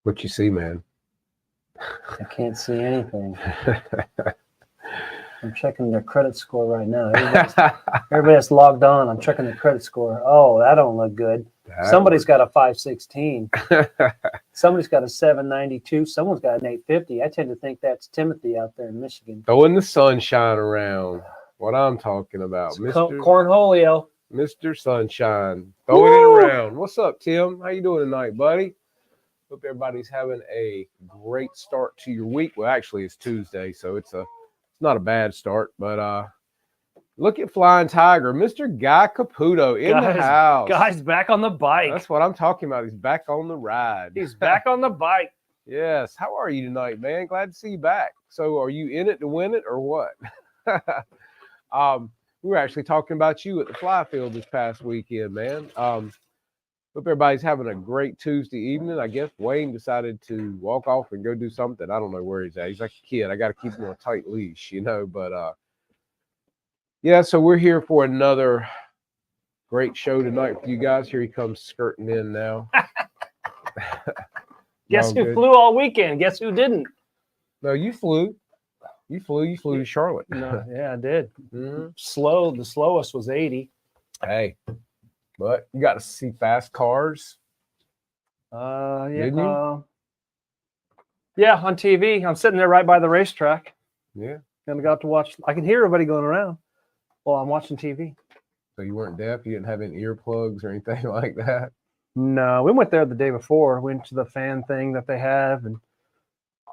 What you see, man? I can't see anything. I'm checking their credit score right now. Everybody that's logged on, I'm checking the credit score. Oh, that don't look good. Somebody's got a 516. Somebody's got a 792. Someone's got an 850. I tend to think that's Timothy out there in Michigan. Throwing the sunshine around. What I'm talking about, Mr. Cornholio. Mr. Sunshine. Throwing it around. What's up, Tim? How you doing tonight, buddy? Hope everybody's having a great start to your week. Well, actually, it's Tuesday, so it's not a bad start. But look at Flying Tiger, Mr. Guy Caputo in the house. Guy's back on the bike. That's what I'm talking about. He's back on the ride. He's back on the bike. Yes. How are you tonight, man? Glad to see you back. So, are you in it to win it, or what? We were actually talking about you at the fly field this past weekend, man. Hope everybody's having a great Tuesday evening. I guess Wayne decided to walk off and go do something. I don't know where he's at. He's like a kid. I got to keep him on a tight leash, But yeah, so we're here for another great show tonight for you guys. Here he comes skirting in now. Guess who flew all weekend? Guess who didn't? No, you flew. You flew to Charlotte. No, yeah, I did. Mm-hmm. The slowest was 80. Hey, but you got to see fast cars. Yeah. Didn't you? Yeah, on TV. I'm sitting there right by the racetrack. Yeah. And I got to watch. I can hear everybody going around while I'm watching TV. So you weren't deaf? You didn't have any earplugs or anything like that? No, we went there the day before. Went to the fan thing that they have, and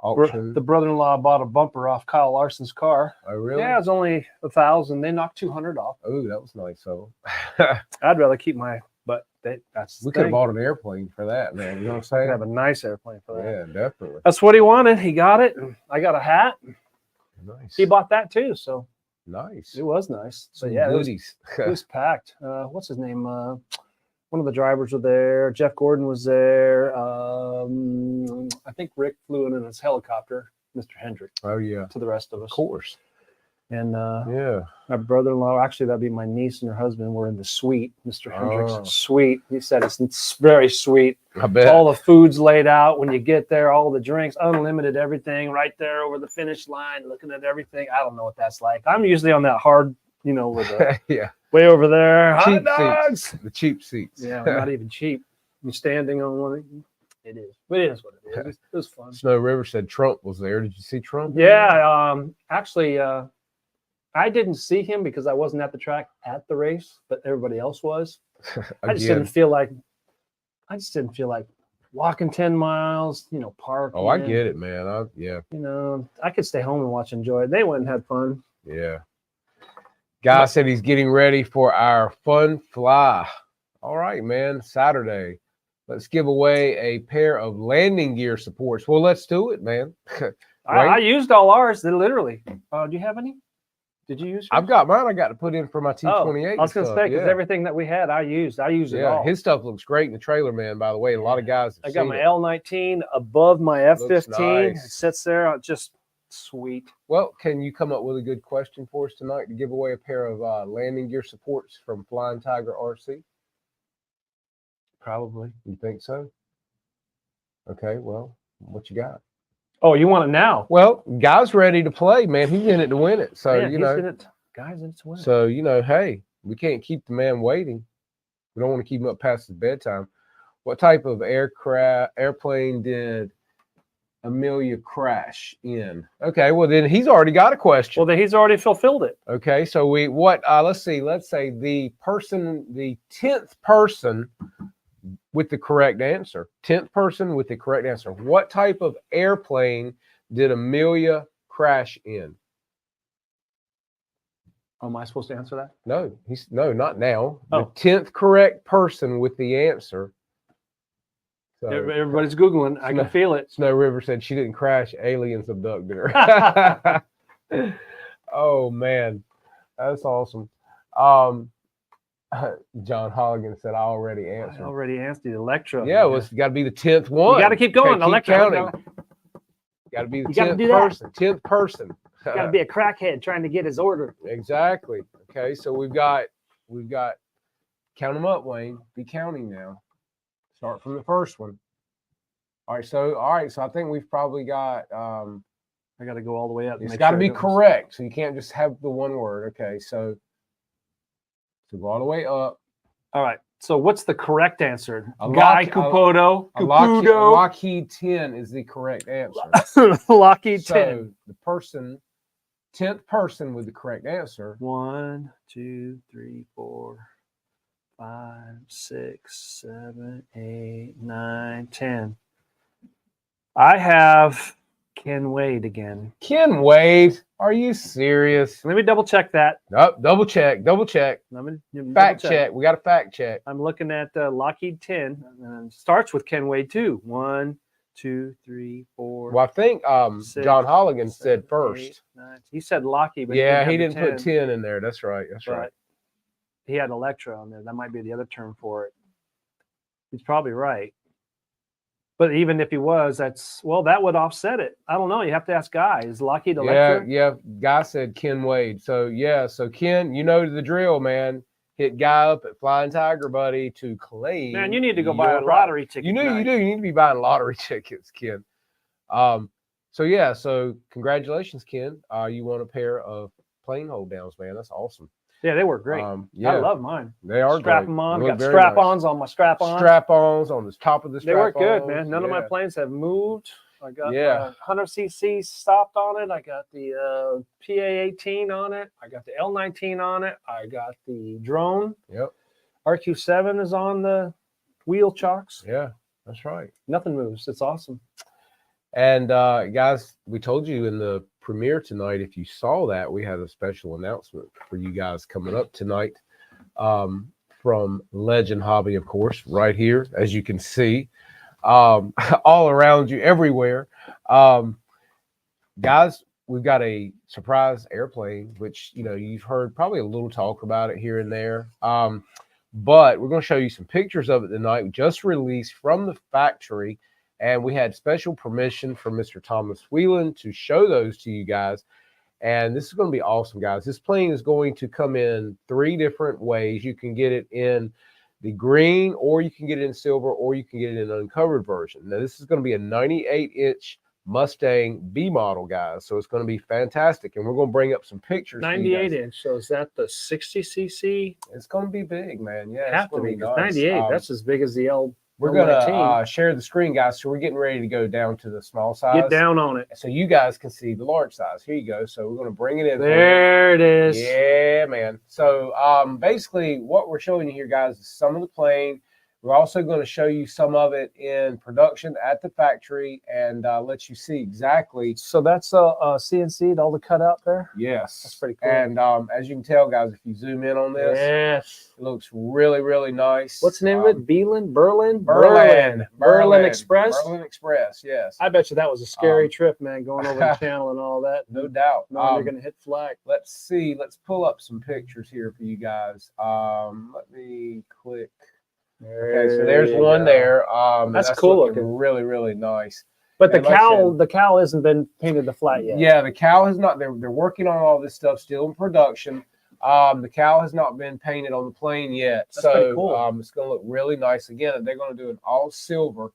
auction. The brother-in-law bought a bumper off Kyle Larson's car. Oh, really? Yeah, it was only $1,000. They knocked $200 off. Oh, that was nice. So I'd rather keep my. But that's we could have bought an airplane for that, man. You know what I'm saying? Have a nice airplane for that. Yeah, definitely. That's what he wanted. He got it. I got a hat. Nice. He bought that too. So nice. It was nice. So yeah, it was packed. What's his name? One of the drivers were there. Jeff Gordon was there. I think Rick flew in his helicopter. Mr. Hendrick. Oh yeah. To the rest of us. Of course. And yeah, my brother-in-law, actually that'd be my niece and her husband, were in the suite. Mr. Hendrick's suite. He said it's very sweet. I bet. All the food's laid out when you get there, all the drinks, unlimited everything right there over the finish line, looking at everything. I don't know what that's like. I'm usually on that hard, with the yeah, way over there. Cheap hot dogs. Seats. The cheap seats. Yeah, not even cheap. I'm standing on one. It is. But it is what it is. It was fun. Snow River said Trump was there. Did you see Trump? Yeah. Actually, I didn't see him because I wasn't at the track at the race, but everybody else was. I just didn't feel like walking 10 miles, parking. Oh, I get it, man. I could stay home and watch Enjoy. They went and had fun. Yeah. Guy said he's getting ready for our fun fly. All right, man. Saturday. Let's give away a pair of landing gear supports. Well, let's do it, man. I used all ours, literally. Do you have any? Did you use yours? I've got mine. I got to put in for my T28. I was going to say, because everything that we had, I used it all. His stuff looks great in the trailer, man, by the way. A lot of guys have I got my L19 above my F15. Nice. It sits there. Just sweet. Well, can you come up with a good question for us tonight to give away a pair of landing gear supports from Flying Tiger RC? Probably. You think so? Okay, well, what you got? Oh, you want it now? Well, Guy's ready to play, man. He's in it to win it. So, Guy's in it to win it. So, hey, we can't keep the man waiting. We don't want to keep him up past his bedtime. What type of airplane did Amelia crash in? Okay, well, then he's already got a question. Well, then he's already fulfilled it. Okay, so let's say the 10th person with the correct answer. 10th person with the correct answer. What type of airplane did Amelia crash in? Am I supposed to answer that? No, not now. Oh. The 10th correct person with the answer. So, everybody's Googling. I can feel it. Snow River said she didn't crash. Aliens abducted her. Oh, man. That's awesome. John Holligan said, I already answered. I already answered Electra. Yeah, well, it's got to be the 10th one. You got to keep going. Electra. Got to be the 10th person. 10th person. Got to be a crackhead trying to get his order. Exactly. Okay, so we've got count them up, Wayne. Be counting now. Start from the first one. All right. So I think we've probably got. I got to go all the way up. It's got to be correct. So you can't just have the one word. Okay. So go all the way up. All right. So what's the correct answer? A Guy Caputo. Caputo. Lockheed 10 is the correct answer. Lockheed 10. So the person, 10th person with the correct answer. 1, 2, 3, 4, 5, 6, 7, 8, 9, 10. I have Ken Wade again. Ken Wade, are you serious? Let me double check that. Nope, double check. Let me Fact check. We got a fact check. I'm looking at Lockheed 10, and it starts with Ken Wade too. 1, 2, 3, 4. Well, I think 6, John Holligan 7, said first. 8, 9. He said Lockheed, but Yeah, he he didn't didn't have put 10 in there. That's right. That's right. But he had Electra on there. That might be the other term for it. He's probably right. But even if he was, that would offset it. I don't know. You have to ask Guy. Is Lockheed Electra? Yeah. Guy said Ken Wade. So Ken, you know the drill, man. Hit Guy up at Flying Tiger, buddy, to claim. Man, you need to go buy a lottery ticket. You do. tonight. You need to be buying lottery tickets, Ken. So congratulations, Ken. You won a pair of plane hold downs, man. That's awesome. Yeah, they were great. Yeah, I love mine. They are Strap great. them on. They look Got very strap-ons nice. on my strap-ons. Strap-ons on the top of the strap-ons. They work good, man. None of my planes have moved. I got 100cc stopped on it. I got the PA-18 on it. I got the L-19 on it. I got the drone. Yep. RQ-7 is on the wheel chocks. Yeah, that's right. Nothing moves. It's awesome. And guys, we told you in the premiere tonight, if you saw that, we had a special announcement for you guys coming up tonight from Legend Hobby, of course, right here, as you can see, all around you, everywhere. Guys, we've got a surprise airplane, which, you've heard probably a little talk about it here and there. But we're going to show you some pictures of it tonight. We just released from the factory. And we had special permission from Mr. Thomas Whelan to show those to you guys. And this is going to be awesome, guys. This plane is going to come in 3 different ways. You can get it in the green, or you can get it in silver, or you can get it in an uncovered version. Now, this is going to be a 98-inch Mustang B model, guys. So it's going to be fantastic. And we're going to bring up some pictures. 98-inch. So is that the 60cc? It's going to be big, man. Yeah, Have to be. Nice. 98. That's as big as the L. We're going to share the screen, guys. So we're getting ready to go down to the small size. Get down on it. So you guys can see the large size. Here you go. So we're going to bring it in. There it is. Yeah, man. So basically what we're showing you here, guys, is some of the plane. We're also going to show you some of it in production at the factory and let you see exactly. So that's CNC'd, all the cutout there? Yes. That's pretty cool. And as you can tell, guys, if you zoom in on this, yes, it looks really, really nice. What's the name of it? Berlin Express? Berlin Express, yes. I bet you that was a scary trip, man, going over the channel and all that. No doubt. You're going to hit flag. Let's see. Let's pull up some pictures here for you guys. Let me click. Okay, so there's one there. That's cool looking. Really, really nice. But the cowl hasn't been painted to flat yet. Yeah, the cowl has not. They're working on all this stuff still in production. The cowl has not been painted on the plane yet. That's pretty cool. It's going to look really nice. Again, they're going to do an all silver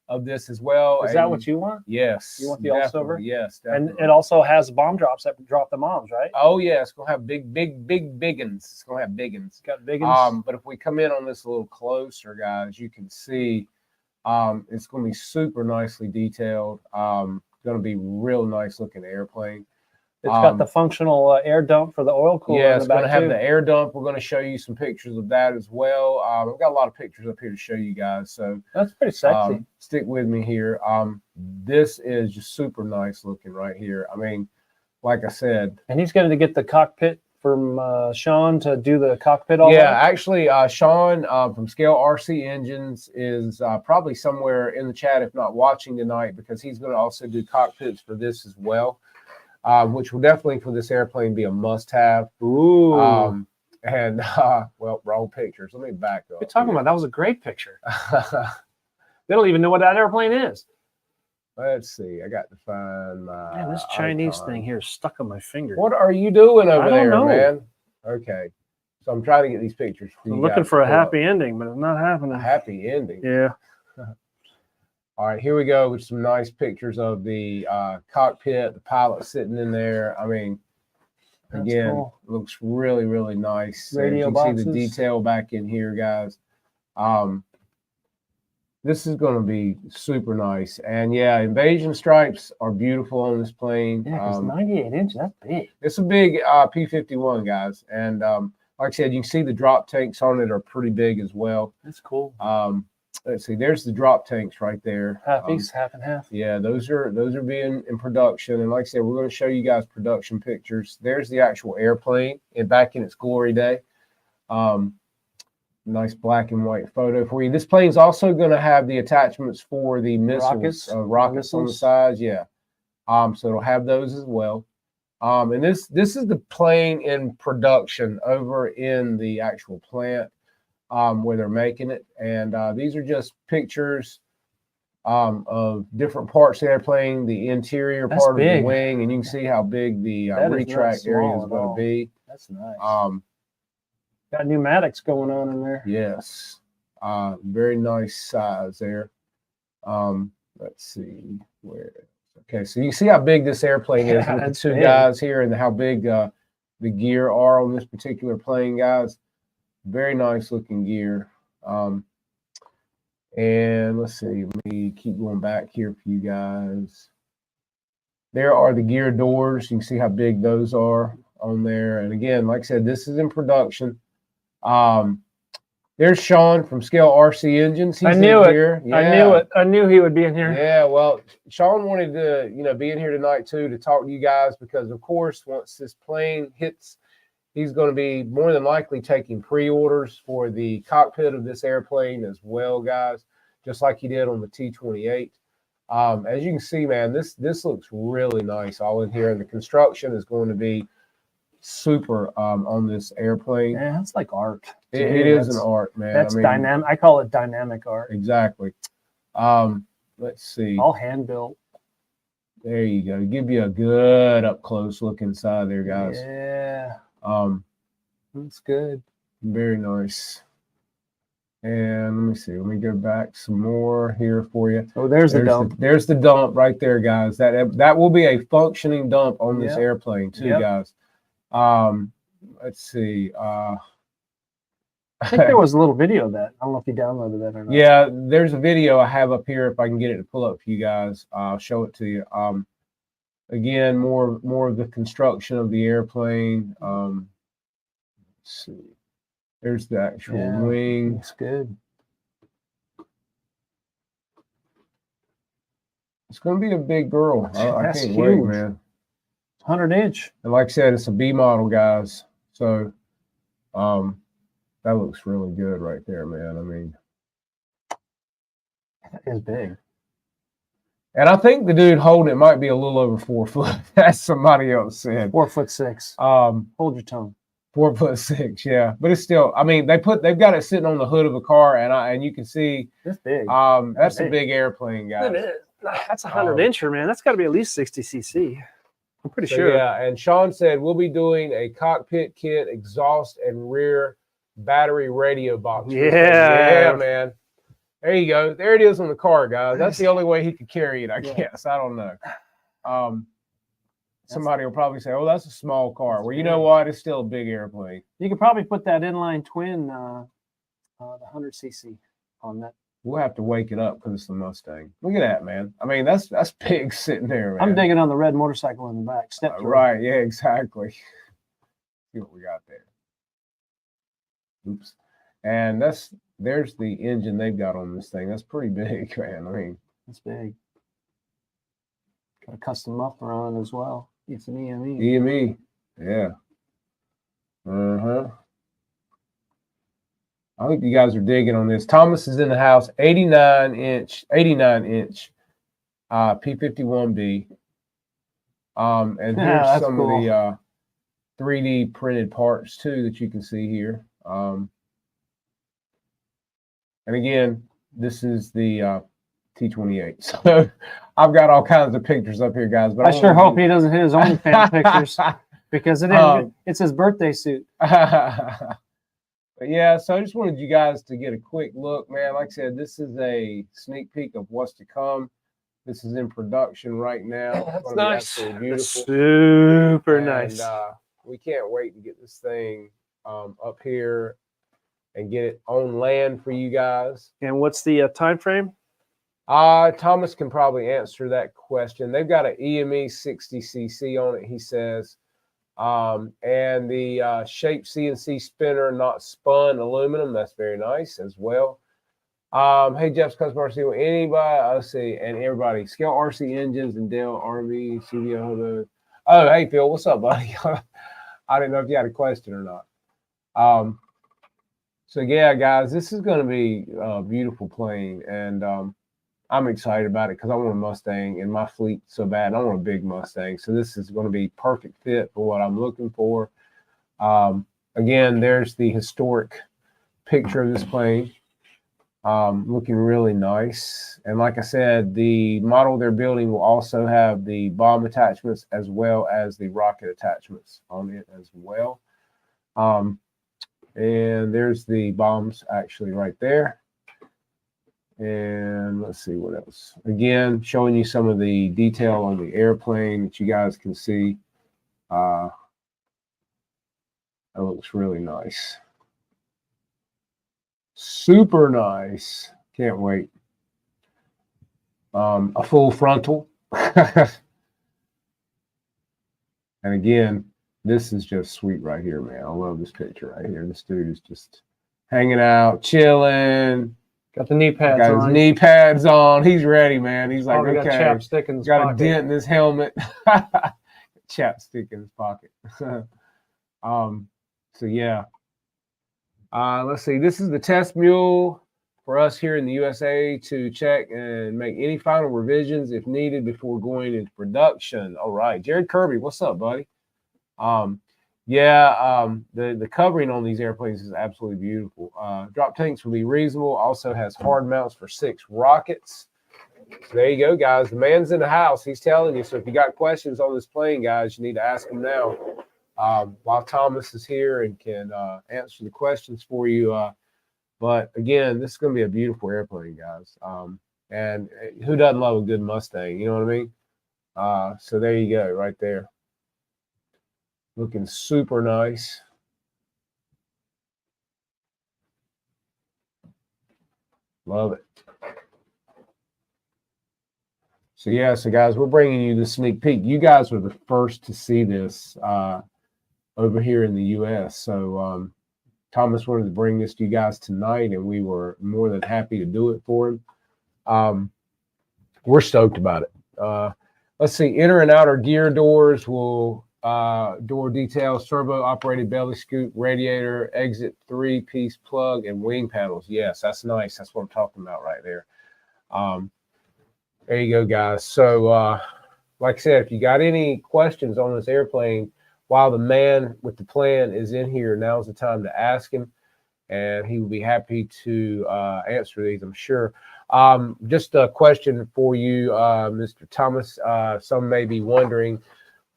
of this as well. Is that what you want? Yes. You want the all silver? Yes, definitely. And it also has bomb drops that drop the bombs, right? Oh yeah, it's gonna have big uns. It's gonna have big uns. Got big uns. But if we come in on this a little closer, guys, you can see it's gonna be super nicely detailed. Gonna be real nice looking airplane. It's got the functional air dump for the oil cooler. Yeah, it's going to have the air dump. We're going to show you some pictures of that as well. I've got a lot of pictures up here to show you guys. So that's pretty sexy. Stick with me here. This is just super nice looking right here. I mean, like I said. And he's going to get the cockpit from Sean to do the cockpit actually, Sean from Scale RC Engines is probably somewhere in the chat, if not watching tonight, because he's going to also do cockpits for this as well. Which will definitely for this airplane be a must-have. Ooh. Well, wrong pictures. Let me back up. What are you talking about? That was a great picture. They don't even know what that airplane is. Let's see. I got to find my. Man, this Chinese thing here is stuck on my finger. What are you doing over there, know. man? Okay. So I'm trying to get these pictures for you. I'm looking for a happy ending, but it's not happening. A happy ending. Yeah. All right, here we go with some nice pictures of the cockpit, the pilot sitting in there. I mean, That's again, cool. looks really, really nice. And Radio you can see boxes. the detail back in here, guys. This is going to be super nice. And yeah, invasion stripes are beautiful on this plane. Yeah, because 98 inches, that's big. It's a big P-51, guys. And like I said, you can see the drop tanks on it are pretty big as well. That's cool. Let's see, there's the drop tanks right there. Half east, half and half. Yeah, those are being in production. And like I said, we're going to show you guys production pictures. There's the actual airplane and back in its glory day. Nice black and white photo for you. This plane's also going to have the attachments for the missiles, rockets on the sides. Yeah. So it'll have those as well. And this is the plane in production over in the actual plant where they're making it. And these are just pictures of different parts of the airplane, the interior part of the wing, and you can see how big the retract area is going to be. That's nice. Got pneumatics going on in there. Yes. Very nice size there. Let's see where. Okay, so you see how big this airplane is with the two guys here and how big the gear are on this particular plane, guys. Very nice looking gear. And let's see, let me keep going back here for you guys. There are the gear doors. You can see how big those are on there. And again, like I said, this is in production. There's Sean from Scale RC Engines. He's I knew it. Here. Yeah. I knew it. I knew he would be in here. Yeah, well, Sean wanted to, be in here tonight too to talk to you guys because, of course, once this plane hits, he's going to be more than likely taking pre-orders for the cockpit of this airplane as well, guys, just like he did on the T-28. As you can see, man, this looks really nice all in here, and the construction is going to be super on this airplane. Yeah, it's like art. It is an art, man. That's dynamic. I call it dynamic art. Exactly. Let's see. All hand built. There you go. Give you a good up close look inside there, guys. Yeah. That's good. Very nice. And let me see. Let me go back some more here for you. Oh, there's the dump. There's the dump right there, guys. That will be a functioning dump on this airplane too, guys. Let's see. I think there was a little video of that. I don't know if you downloaded that or not. Yeah, there's a video I have up here. If I can get it to pull up for you guys, I'll show it to you. Again, more of the construction of the airplane. Let's see. There's the actual wing. Looks good. It's going to be a big girl. I can't wait, man. 100-inch. And like I said, it's a B model, guys. So that looks really good right there, man. I mean, that is big. And I think the dude holding it might be a little over 4 foot. That's somebody else said. 4'6". Hold your tongue. 4'6", yeah. But it's still, I mean, they've got it sitting on the hood of a car, and you can see that's big. That's a big airplane, guys. That's a 100-incher, man. That's got to be at least 60 cc. I'm pretty sure. Yeah, and Sean said we'll be doing a cockpit kit, exhaust, and rear battery radio box. Yeah, man. There you go. There it is on the car, guys. That's the only way he could carry it, I guess. I don't know. Somebody will probably say, "Oh, that's a small car." Well, you know what? It's still a big airplane. You could probably put that inline twin, the 100cc, on that. We'll have to wake it up because it's a Mustang. Look at that, man. I mean, that's big sitting there, man. I'm digging on the red motorcycle in the back. Step right. Yeah, exactly. See what we got there. Oops. And there's the engine they've got on this thing. That's pretty big, man. I mean, that's big. Got a custom muffler on it as well. It's an EME. EME. Yeah. I hope you guys are digging on this. Thomas is in the house. 89-inch P-51B. And here's some of the 3D printed parts too that you can see here. And again, this is the T-28. So I've got all kinds of pictures up here, guys. But I sure hope he doesn't hit his OnlyFans pictures because it's his birthday suit. But yeah, so I just wanted you guys to get a quick look, man. Like I said, this is a sneak peek of what's to come. This is in production right now. That's It's nice. absolutely beautiful. Super And, nice. we can't wait to get this thing up here and get it on land for you guys. And what's the time frame? Thomas can probably answer that question. They've got an EME 60cc on it, he says. And the shape CNC spinner, not spun aluminum. That's very nice as well. Hey, Jeff's Customer RC. Anybody, let's see, and everybody, Scale RC Engines and Dell RV Studio. Oh, hey, Phil, what's up, buddy? I didn't know if you had a question or not. So, yeah, guys, this is going to be a beautiful plane, and I'm excited about it because I want a Mustang in my fleet so bad. I want a big Mustang. So this is going to be perfect fit for what I'm looking for. Again, there's the historic picture of this plane. Looking really nice. And like I said, the model they're building will also have the bomb attachments as well as the rocket attachments on it as well. And there's the bombs actually right there. And let's see what else. Again, showing you some of the detail on the airplane that you guys can see. That looks really nice. Super nice. Can't wait. A full frontal. And again, this is just sweet right here, man. I love this picture right here. This dude is just hanging out, chilling. Got the knee pads got on. his knee pads on. He's ready, man. He's like, okay. okay. Got chapstick in his got pocket. a dent in his helmet. Chapstick in his pocket. So yeah. Let's see. This is the test mule for us here in the USA to check and make any final revisions if needed before going into production. All right, Jared Kirby, what's up, buddy? The covering on these airplanes is absolutely beautiful. Drop tanks will be reasonable. Also has hard mounts for 6 rockets. So there you go, guys. The man's in the house. He's telling you. So if you got questions on this plane, guys, you need to ask him now. While Thomas is here and can answer the questions for you. But again, this is going to be a beautiful airplane, guys. And who doesn't love a good Mustang? You know what I mean? So there you go, right there. Looking super nice. Love it. So yeah, so guys, we're bringing you the sneak peek. You guys were the first to see this over here in the U.S. So Thomas wanted to bring this to you guys tonight, and we were more than happy to do it for him. We're stoked about it. Let's see, inner and outer gear doors will door details, turbo operated belly scoop, radiator, exit 3-piece plug, and wing panels. Yes, that's nice. That's what I'm talking about right there. There you go, guys. So like I said, if you got any questions on this airplane while the man with the plan is in here, now's the time to ask him, and he will be happy to answer these, I'm sure. Just a question for you, Mr. Thomas. Some may be wondering,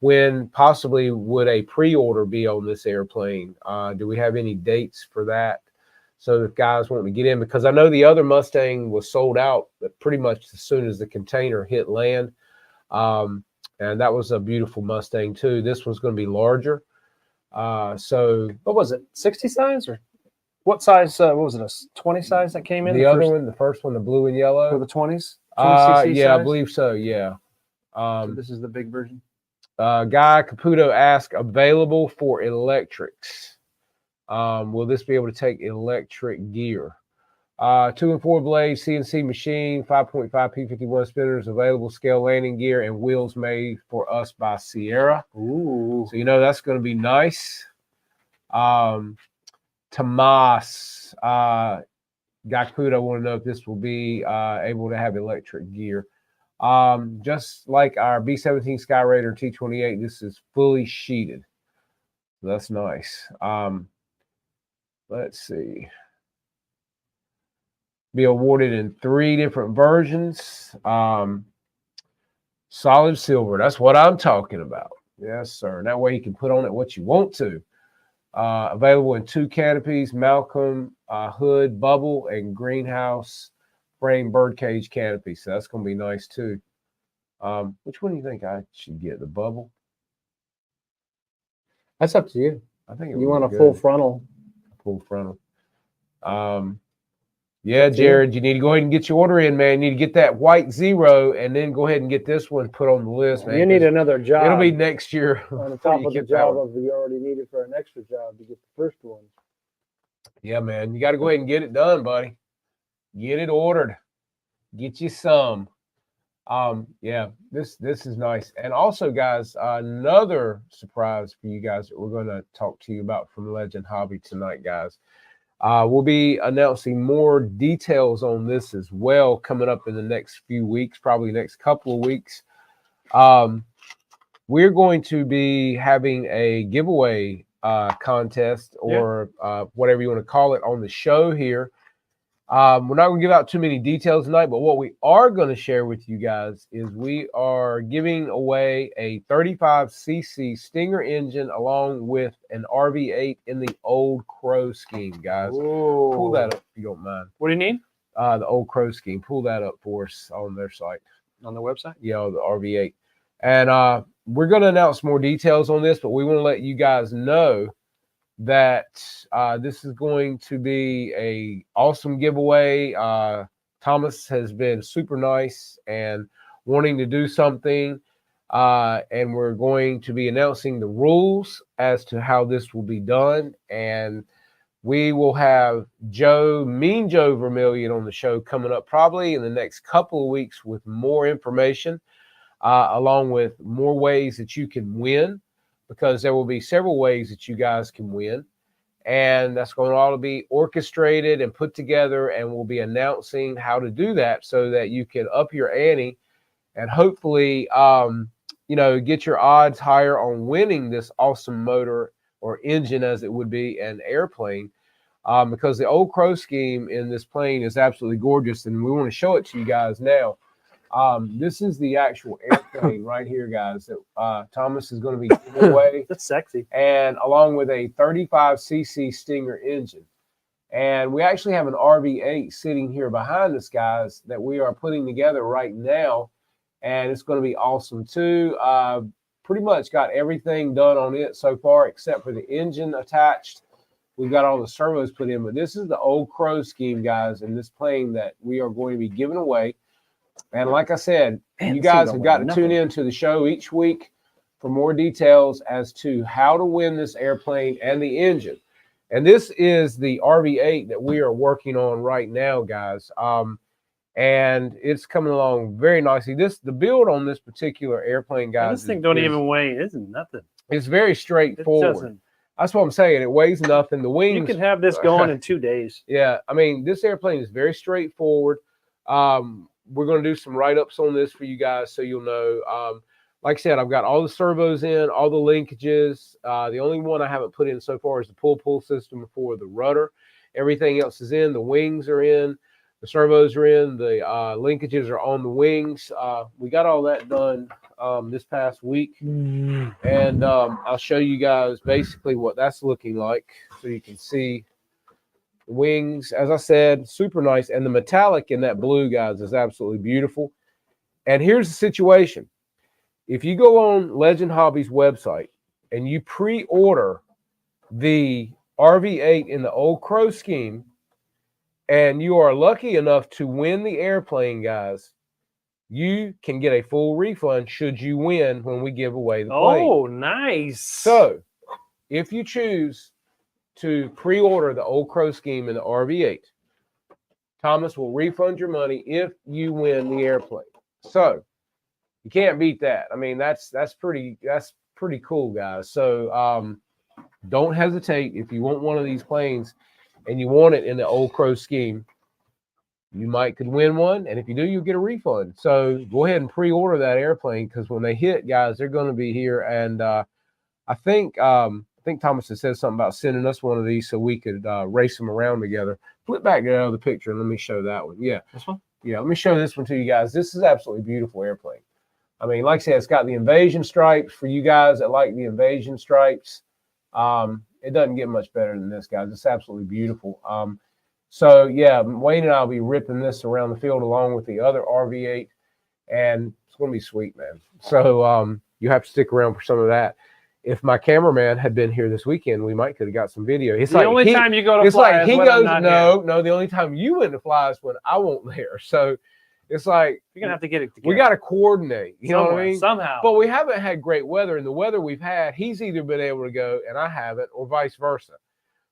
when possibly would a pre-order be on this airplane? Do we have any dates for that? So if guys want to get in, because I know the other Mustang was sold out pretty much as soon as the container hit land. And that was a beautiful Mustang too. This one's going to be larger. So what was it? 60 size or what size? What was it? A 20 size that came in? The first one, the blue and yellow. For the 20s? Yeah, size? I believe so. Yeah. So this is the big version. Guy Caputo asked, available for electrics. Will this be able to take electric gear? 2 and 4 blade CNC machine, 5.5 P51 spinners, available scale landing gear, and wheels made for us by Sierra. Ooh. So, you know, that's going to be nice. Tomas, Guy Caputo want to know if this will be able to have electric gear. Just like our B-17 Skyraider T-28, this is fully sheeted. So that's nice. Let's see. Be awarded in 3 different versions. Solid silver. That's what I'm talking about. Yes, sir. And that way you can put on it what you want to. Available in 2 canopies: Malcolm, hood, bubble, and greenhouse frame birdcage canopy. So that's going to be nice too. Which one do you think I should get? The bubble? That's up to you. I think You want a full frontal. Full frontal. Yeah, Jared, you need to go ahead and get your order in, man. You need to get that white 0 and then go ahead and get this one put on the list, man. You need another job. It'll be next year. On the top of the job of you already needed for an extra job to get the first one. Yeah, man. You got to go ahead and get it done, buddy. Get it ordered. Get you some. Yeah, this is nice. And also, guys, another surprise for you guys that we're going to talk to you about from Legend Hobby tonight, guys. We'll be announcing more details on this as well coming up in the next few weeks, probably next couple of weeks. We're going to be having a giveaway contest or whatever you want to call it on the show here. We're not going to give out too many details tonight, but what we are going to share with you guys is we are giving away a 35cc Stinger engine along with an RV8 in the Old Crow scheme, guys. Whoa. Pull that up if you don't mind. What do you need? The Old Crow scheme. Pull that up for us on their site. On the website? Yeah, the RV8. And we're going to announce more details on this, but we want to let you guys know that this is going to be a awesome giveaway. Thomas has been super nice and wanting to do something, and we're going to be announcing the rules as to how this will be done. And we will have Mean Joe Vermillion on the show coming up probably in the next couple of weeks with more information, along with more ways that you can win, because there will be several ways that you guys can win. And that's going to all be orchestrated and put together, and we'll be announcing how to do that so that you can up your ante and hopefully, get your odds higher on winning this awesome motor or engine, as it would be an airplane, because the Old Crow scheme in this plane is absolutely gorgeous, and we want to show it to you guys now. This is the actual airplane right here, guys, that Thomas is going to be giving away. That's sexy. And along with a 35cc Stinger engine. And we actually have an RV8 sitting here behind us, guys, that we are putting together right now. And it's going to be awesome, too. Pretty much got everything done on it so far except for the engine attached. We've got all the servos put in. But this is the Old Crow scheme, guys, in this plane that we are going to be giving away. And like I said, you guys have got to tune in to the show each week for more details as to how to win this airplane and the engine. And this is the RV8 that we are working on right now, guys. And it's coming along very nicely. The build on this particular airplane, guys. And this thing don't even weigh. It isn't nothing. It's very straightforward. That's what I'm saying. It weighs nothing. The wings. You can have this going in 2 days. Yeah, I mean, this airplane is very straightforward. We're going to do some write-ups on this for you guys so you'll know. Like I said, I've got all the servos in, all the linkages. The only one I haven't put in so far is the pull system for the rudder. Everything else is in. The wings are in. The servos are in. The linkages are on the wings. We got all that done this past week. And I'll show you guys basically what that's looking like so you can see. Wings, as I said, super nice, and the metallic in that blue, guys, is absolutely beautiful. And here's the situation: if you go on Legend Hobby's website and you pre-order the RV8 in the Old Crow scheme, and you are lucky enough to win the airplane, guys, you can get a full refund should you win when we give away the plane. Oh, nice! So, if you choose to pre-order the Old Crow scheme in the RV8, Thomas will refund your money if you win the airplane. So you can't beat that. I mean, that's pretty cool, guys. So don't hesitate. If you want one of these planes and you want it in the Old Crow scheme, you could win one, and if you do, you'll get a refund. So go ahead and pre-order that airplane, because when they hit, guys, they're going to be here. And I think Thomas has said something about sending us one of these so we could race them around together. Flip back to the other picture and let me show that one. Yeah. This one? Yeah, let me show this one to you guys. This is absolutely beautiful airplane. I mean, like I said, it's got the invasion stripes for you guys that like the invasion stripes. It doesn't get much better than this, guys. It's absolutely beautiful. So yeah, Wayne and I will be ripping this around the field along with the other RV8, and it's going to be sweet, man. So you have to stick around for some of that. If my cameraman had been here this weekend, we might could have got some video. It's The only time you go to fly is when I'm not here. No. The only time you went to fly is when I won't there. So it's like You're gonna have to get it together. we got to coordinate. You know what I mean? Somehow. But we haven't had great weather, and the weather we've had, he's either been able to go and I haven't, or vice versa.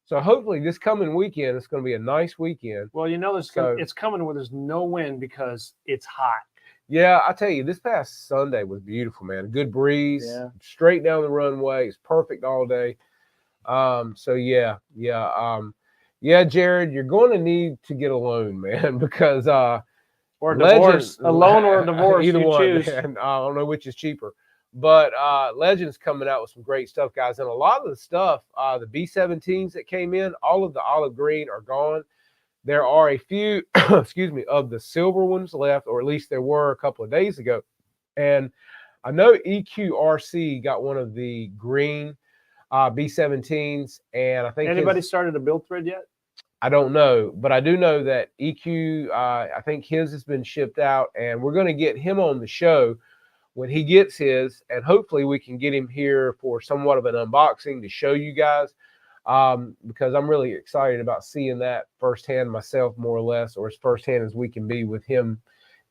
So hopefully this coming weekend, it's going to be a nice weekend. Well, you know, it's coming where there's no wind because it's hot. Yeah, I tell you, this past Sunday was beautiful, man. A good breeze, straight down the runway. It's perfect all day. So yeah, Jared, you're going to need to get a loan, man, because or a divorce, a loan or a divorce, either you one. choose. Man. I don't know which is cheaper. But Legends coming out with some great stuff, guys. And a lot of the stuff, the B-17s that came in, all of the olive green are gone. There are a few, excuse me, of the silver ones left, or at least there were a couple of days ago. And I know EQRC got one of the green B-17s. And I think anybody started a build thread yet? I don't know, but I do know that EQ, I think his has been shipped out, and we're going to get him on the show when he gets his, and hopefully we can get him here for somewhat of an unboxing to show you guys, because I'm really excited about seeing that firsthand myself, more or less, or as firsthand as we can be with him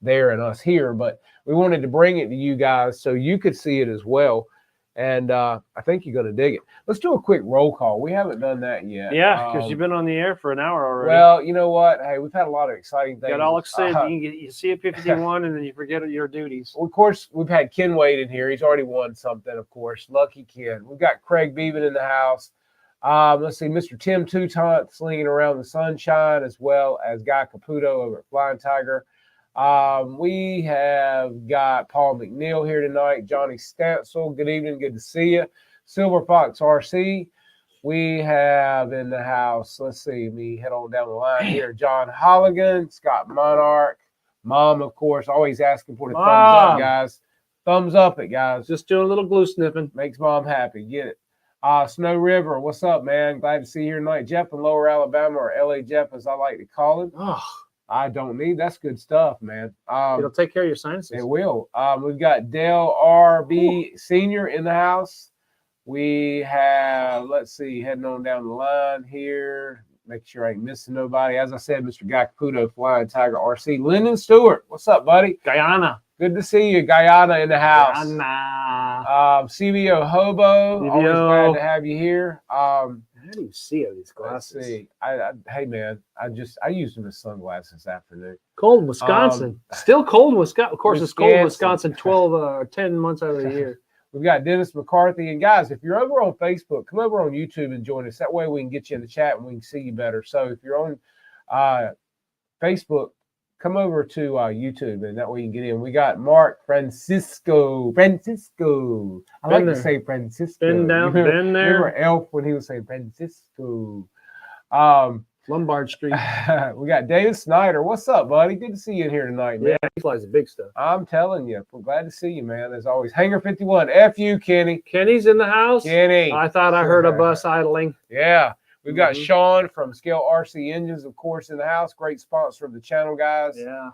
there and us here. But we wanted to bring it to you guys so you could see it as well, and I think you're going to dig it. Let's do a quick roll call. We haven't done that yet. Yeah, because you've been on the air for an hour already. Well, you know what? Hey, we've had a lot of exciting things. Got all excited. You see a 51 and then you forget your duties. Well, of course, we've had Ken Wade in here. He's already won something, of course. Lucky Ken. We've got Craig Beaven in the house. Let's see, Mr. Tim Toutant slinging around the sunshine, as well as Guy Caputo over at Flying Tiger. We have got Paul McNeil here tonight. Johnny Stansel, good evening. Good to see you. Silver Fox RC. We have in the house, let's see, me head on down the line here. John Holligan, Scott Monarch, Mom, of course, always asking for the thumbs up, guys. Thumbs up it, guys. Just doing a little glue snipping. Makes Mom happy. Get it. Snow River, what's up, man? Glad to see you here tonight. Jeff in Lower Alabama, or LA Jeff, as I like to call him. Oh, I don't need. That's good stuff, man. it'll take care of your sinuses. It will. We've got Dale RB Senior in the house. We have, let's see, heading on down the line here. Make sure I ain't missing nobody. As I said, Mr. Guy Caputo, Flying Tiger RC. Lyndon Stewart, what's up, buddy? Guyana. Good to see you. Guyana in the house. Guyana. CBO Hobo, CBO. always glad to have you here. How do you see these glasses? Let's see. Hey, man, I used them as sunglasses this afternoon. Cold in Wisconsin. Still cold in Wisconsin. Of course, it's cold in Wisconsin 12 or 10 months out of the year. We've got Dennis McCarthy. And guys, if you're over on Facebook, come over on YouTube and join us. That way we can get you in the chat and we can see you better. So if you're on Facebook, come over to YouTube, and that way you can get in. We got Mark Francisco. I like to say Francisco. Been down, been there. Remember Elf when he was saying Francisco. Lombard Street. We got David Snyder. What's up, buddy? Good to see you in here tonight, man. Yeah, he flies the big stuff. I'm telling you, we're glad to see you, man. As always, Hanger 51. F you, Kenny. Kenny's in the house. Kenny. I thought I heard a bus idling. Yeah. We've got Sean from Scale RC Engines, of course, in the house. Great sponsor of the channel, guys. Yeah.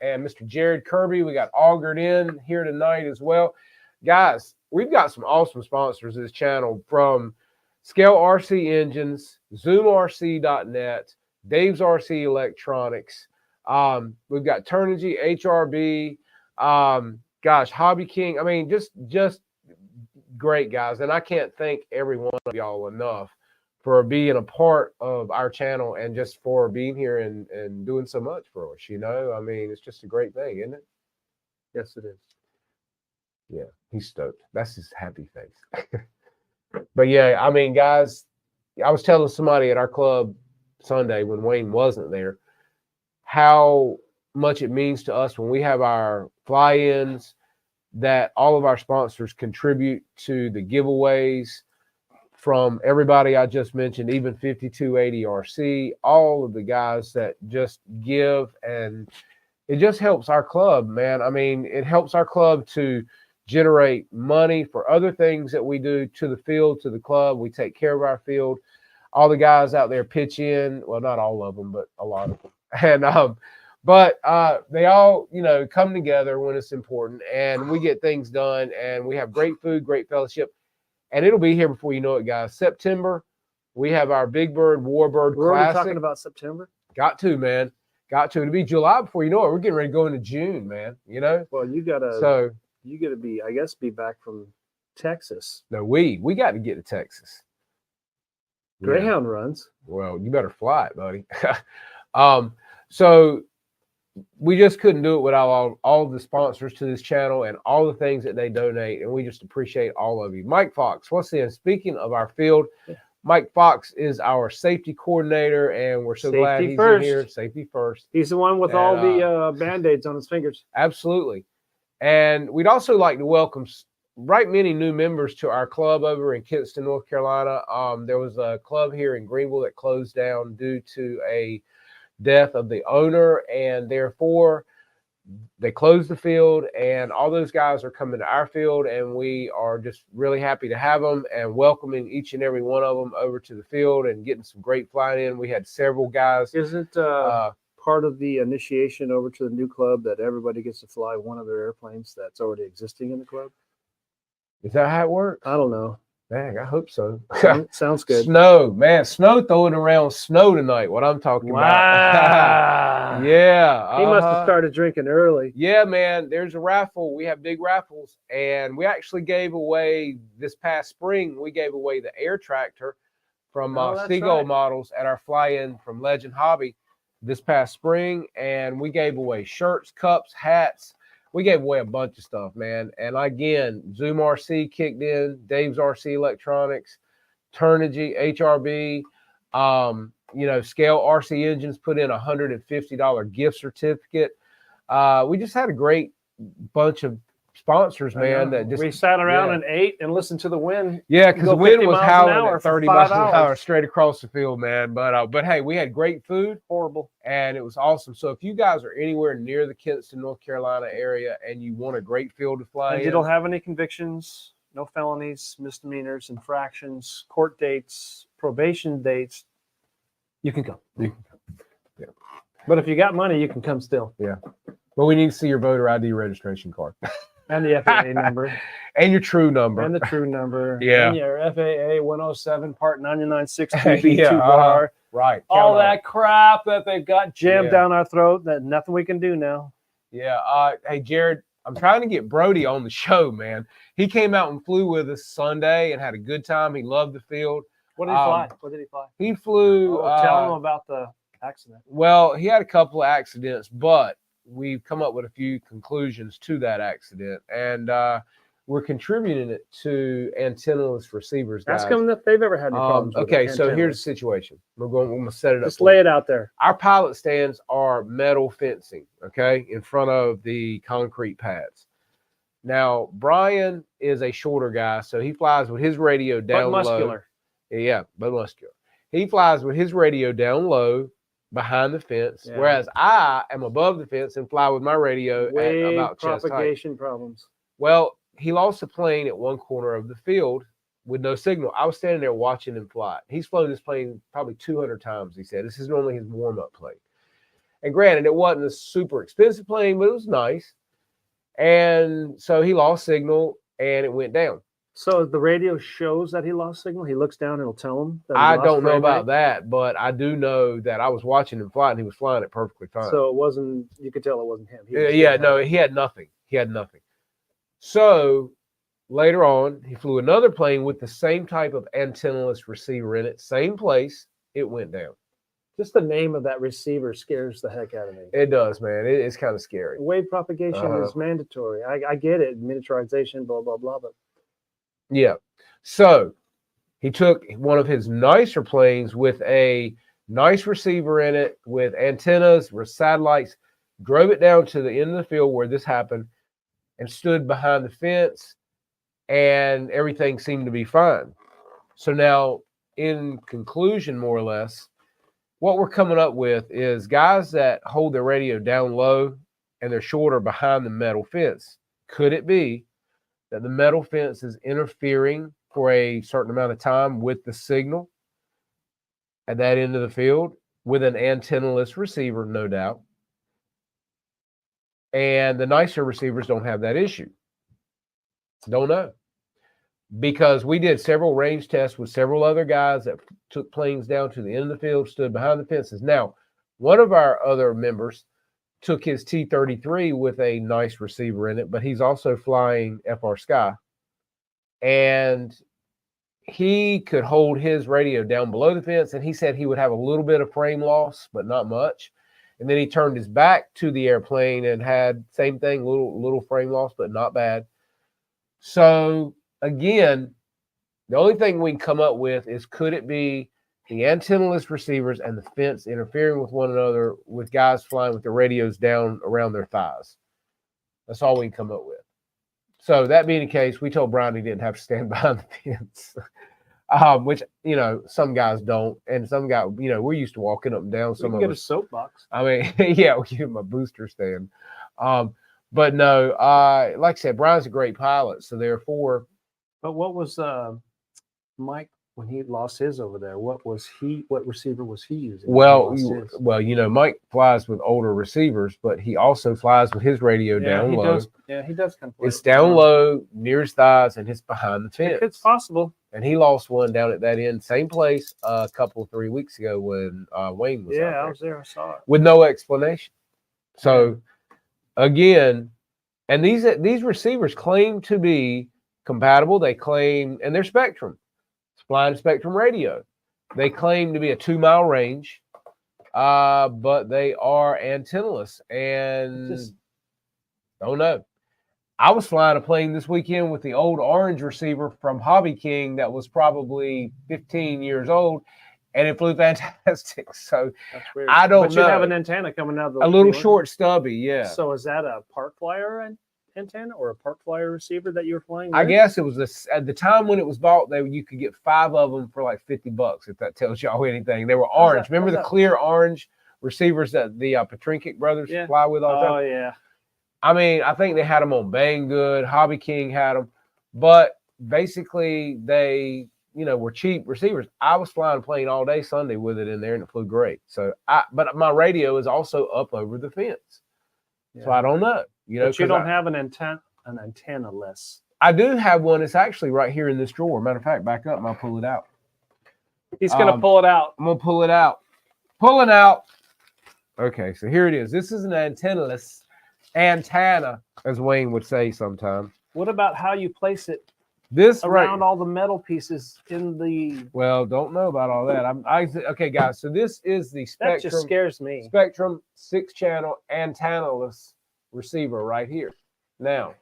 And Mr. Jared Kirby. We got Augured in here tonight as well. Guys, we've got some awesome sponsors of this channel, from Scale RC Engines, ZoomRC.net, Dave's RC Electronics. We've got Turnigy, HRB, gosh, Hobby King. I mean, just great guys. And I can't thank every one of y'all enough for being a part of our channel and just for being here and doing so much for us. You know, I mean, it's just a great thing, isn't it? Yes, it is. Yeah, he's stoked. That's his happy face. But yeah, I mean, guys, I was telling somebody at our club Sunday when Wayne wasn't there how much it means to us when we have our fly-ins, that all of our sponsors contribute to the giveaways, from everybody I just mentioned, even 5280 RC, all of the guys that just give, and it just helps our club, man. I mean, it helps our club to generate money for other things that we do to the field, to the club. We take care of our field. All the guys out there pitch in. Well, not all of them, but a lot of them. And but they all, come together when it's important, and we get things done, and we have great food, great fellowship, and it'll be here before you know it, guys. September, we have our Big Bird Warbird We're already Classic. talking about September. Got to, man. Got to. It'll be July before you know it. We're getting ready to go into June, man. Well, you gotta be back from Texas. No, we got to get to Texas. Yeah. Greyhound runs. Well, you better fly it, buddy. So we just couldn't do it without all the sponsors to this channel and all the things that they donate, and we just appreciate all of you. Mike Fox, once again, speaking of our field, Mike Fox is our safety coordinator, and we're so glad he's in here. Safety first. He's the one with all the Band-Aids on his fingers. Absolutely. And we'd also like to welcome right many new members to our club over in Kinston, North Carolina. There was a club here in Greenville that closed down due to a death of the owner, and therefore they closed the field, and all those guys are coming to our field, and we are just really happy to have them and welcoming each and every one of them over to the field and getting some great flying in. We had several guys. Isn't part of the initiation over to the new club that everybody gets to fly one of their airplanes that's already existing in the club? Is that how it works? I don't know. Dang, I hope so. Sounds good. Snow, man. Snow throwing around snow tonight, what I'm talking about. Yeah. He must have started drinking early. Yeah, man. There's a raffle. We have big raffles. And we actually gave away this past spring, we gave away the air tractor from Seagull Models at our fly-in from Legend Hobby this past spring. And we gave away shirts, cups, hats. We gave away a bunch of stuff, man. And again, Zoom RC kicked in, Dave's RC Electronics, Turnigy, HRB, Scale RC Engines put in a $150 gift certificate. We just had a great bunch of sponsors, man. That just we sat around and ate and listened to the wind. Yeah, because the wind was howling at 30 miles an hour hours. straight across the field, man. But hey, we had great food. Horrible. And it was awesome. So if you guys are anywhere near the Kinston, North Carolina area and you want a great field to fly And in, you don't have any convictions, no felonies, misdemeanors, infractions, court dates, probation dates, you can come. you can come. Yeah. But if you got money, you can come still. Yeah. But we need to see your voter ID registration card. And the FAA number. And your true number. And the true number. Yeah. And your FAA 107 Part 9962 Yeah, B2 bar. Right. All Count on that crap that they've got jammed Yeah. down our throat. That nothing we can do now. it. Yeah. Hey, Jared, I'm trying to get Brody on the show, man. He came out and flew with us Sunday and had a good time. He loved the field. What did he fly? What did he fly? He flew. Tell him about the accident. Well, he had a couple of accidents, but we've come up with a few conclusions to that accident, and we're contributing it to antennaless receivers. Guys. Ask them if they've ever had any problems. with Okay, it. so Antennas. here's the situation. We're going to set it up. Just lay it out there. Our pilot stands are metal fencing, okay, in front of the concrete pads. Now, Brian is a shorter guy, so he flies with his radio down But muscular. low. Yeah, but muscular. He flies with his radio down low behind the fence, Yeah. whereas I am above the fence and fly with my radio Wave at about chest height. propagation problems. Well, he lost a plane at one corner of the field with no signal. I was standing there watching him fly. He's flown this plane probably 200 times, he said. This is normally his warm-up plane. And granted, it wasn't a super expensive plane, but it was nice. And so he lost signal and it went down. So the radio shows that he lost signal. He looks down and it'll tell him. That he I lost don't know frame about rate? that, but I do know that I was watching him fly and he was flying it perfectly fine. So it wasn't. You could tell it wasn't him. He was Yeah, still no, he had nothing. He had nothing. So later on, he flew another plane with the same type of antennaless receiver in it, same place. It went down. Just the name of that receiver scares the heck out of me. It does, man. It's kind of scary. Wave propagation is mandatory. I get it, miniaturization, blah blah blah. But Yeah. So he took one of his nicer planes with a nice receiver in it, with antennas, with satellites, drove it down to the end of the field where this happened, and stood behind the fence, and everything seemed to be fine. So now, in conclusion, more or less, what we're coming up with is guys that hold their radio down low and they're shorter behind the metal fence. Could it be that the metal fence is interfering for a certain amount of time with the signal at that end of the field with an antennaless receiver, no doubt. And the nicer receivers don't have that issue. Don't know. Because we did several range tests with several other guys that took planes down to the end of the field, stood behind the fences. Now, one of our other members took his T-33 with a nice receiver in it, but he's also flying FR Sky. And he could hold his radio down below the fence, and he said he would have a little bit of frame loss, but not much. And then he turned his back to the airplane and had same thing, little frame loss, but not bad. So again, the only thing we can come up with is, could it be the antennaless receivers and the fence interfering with one another with guys flying with their radios down around their thighs? That's all we can come up with. So that being the case, we told Brian he didn't have to stand behind the fence, which, some guys don't. And some guys, we're used to walking up and down. Some We of can get a us, soapbox. I mean, yeah, we give him a booster stand. But no, like I said, Brian's a great pilot. So therefore, But what was Mike when he lost his over there? What receiver was he using? when he lost his? Mike flies with older receivers, but he also flies with his radio down he low. does. Yeah, he does kind of. It's down low, near his thighs, and it's behind the fence. It's possible. And he lost one down at that end, same place, a couple 3 weeks ago when Wayne was out Yeah, there, I was there. I saw it. with no explanation. So again, and these receivers claim to be compatible. They claim, and they're Spectrum. It's flying Spectrum radio. They claim to be a 2-mile range, but they are antennaless, and don't know. I was flying a plane this weekend with the old orange receiver from Hobby King that was probably 15 years old, and it flew fantastic. So That's weird. I don't But you have know. an antenna coming out of the A little field. short, stubby, yeah. So is that a Park Flyer antenna or a Park Flyer receiver that you were flying? I with? guess it was at the time when it was bought, you could get 5 of them for like $50, if that tells y'all anything. They were orange. Remember the clear orange receivers that the Petrinkic brothers fly with all the time? Oh yeah. I mean, I think they had them on Banggood. Hobby King had them, but basically they, were cheap receivers. I was flying a plane all day Sunday with it in there, and it flew great. So but my radio is also up over the fence, so I don't know. But you don't have an antenna-less. I do have one. It's actually right here in this drawer. Matter of fact, back up and I'll pull it out. He's gonna pull it out. I'm gonna pull it out. Pulling out. Okay, so here it is. This is an antennaless antenna, as Wayne would say sometimes. What about how you place it This around all the metal pieces in the? Well, don't know about all that. Okay, guys. So this is the That just Spectrum scares me. Spectrum 6-channel antennaless receiver right here. Now,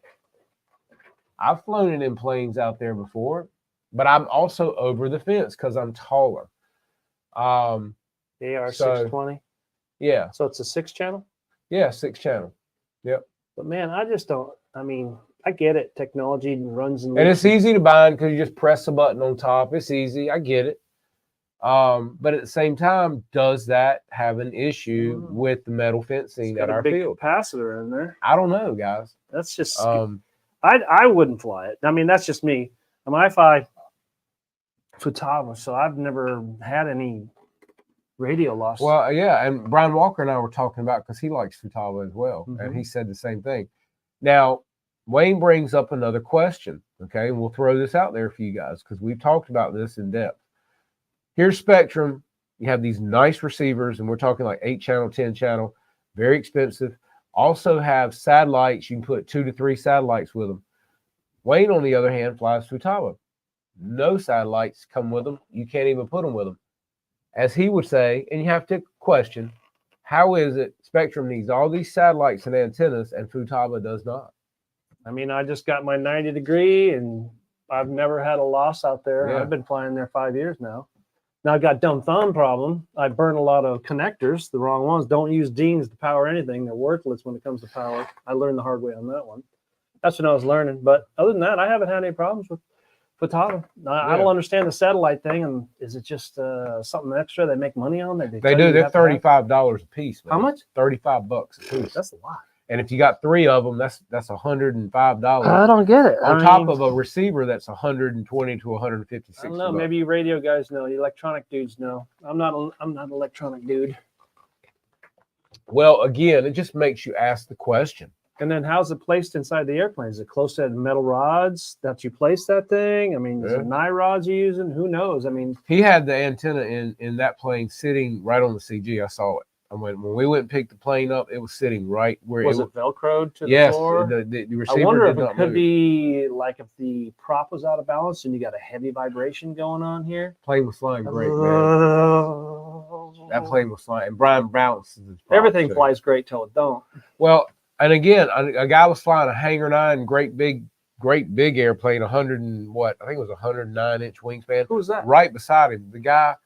I've flown it in planes out there before, but I'm also over the fence because I'm taller. AR 620. Yeah. So it's a 6-channel. Yeah, 6-channel. Yep. But man, I just don't. I mean, I get it. Technology runs and it's easy to bind because you just press a button on top. It's easy. I get it. But at the same time, does that have an issue with the metal fencing at our big field? capacitor in there. I don't know, guys. That's just. I wouldn't fly it. I mean, that's just me. I fly Futaba, so I've never had any radio loss. Well, yeah, and Brian Walker and I were talking about, because he likes Futaba as well, and he said the same thing. Now, Wayne brings up another question, okay, and we'll throw this out there for you guys because we've talked about this in depth. Here's Spectrum. You have these nice receivers, and we're talking like 8-channel, 10-channel, very expensive. Also have satellites. You can put 2 to 3 satellites with them. Wayne, on the other hand, flies Futaba. No satellites come with them. You can't even put them with them. As he would say, and you have to question, how is it Spectrum needs all these satellites and antennas and Futaba does not? I mean, I just got my 90 degree and I've never had a loss out there. Yeah. I've been flying there 5 years now. Now I got dumb thumb problem. I burn a lot of connectors, the wrong ones. Don't use Deans to power anything. They're worthless when it comes to power. I learned the hard way on that one. That's what I was learning. But other than that, I haven't had any problems with Futaba. I don't understand the satellite thing. And is it just something extra they make money on? They do. They're $35 a piece. Man. How much? $35 a piece. That's a lot. And if you got 3 of them, that's $105 I don't get it. on top of a receiver that's 120 to 156. I don't know. Maybe you radio guys know. You electronic dudes know. I'm not an electronic dude. Well, again, it just makes you ask the question. And then how's it placed inside the airplane? Is it close to metal rods that you place that thing? I mean, is it nye rods you're using? Who knows? I mean, he had the antenna in that plane sitting right on the CG. I saw it. And when we went and picked the plane up, it was sitting right where was it it Velcroed to the yes, floor? the receiver I wonder did if it not could move. be like if the prop was out of balance and you got a heavy vibration going on here. Plane was flying great, man. That plane was flying. And Brian bounces his prop, Everything too. flies great till it don't. Well, and again, a guy was flying a Hangar 9 great big airplane, 100 and what? I think it was 109-inch wingspan. Who was that? Right beside him, the guy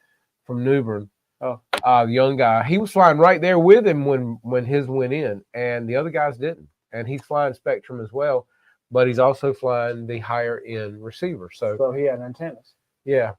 from New Bern. Oh. The young guy. He was flying right there with him when his went in, and the other guys didn't. And he's flying Spectrum as well, but he's also flying the higher end receiver. So he had antennas. Yeah.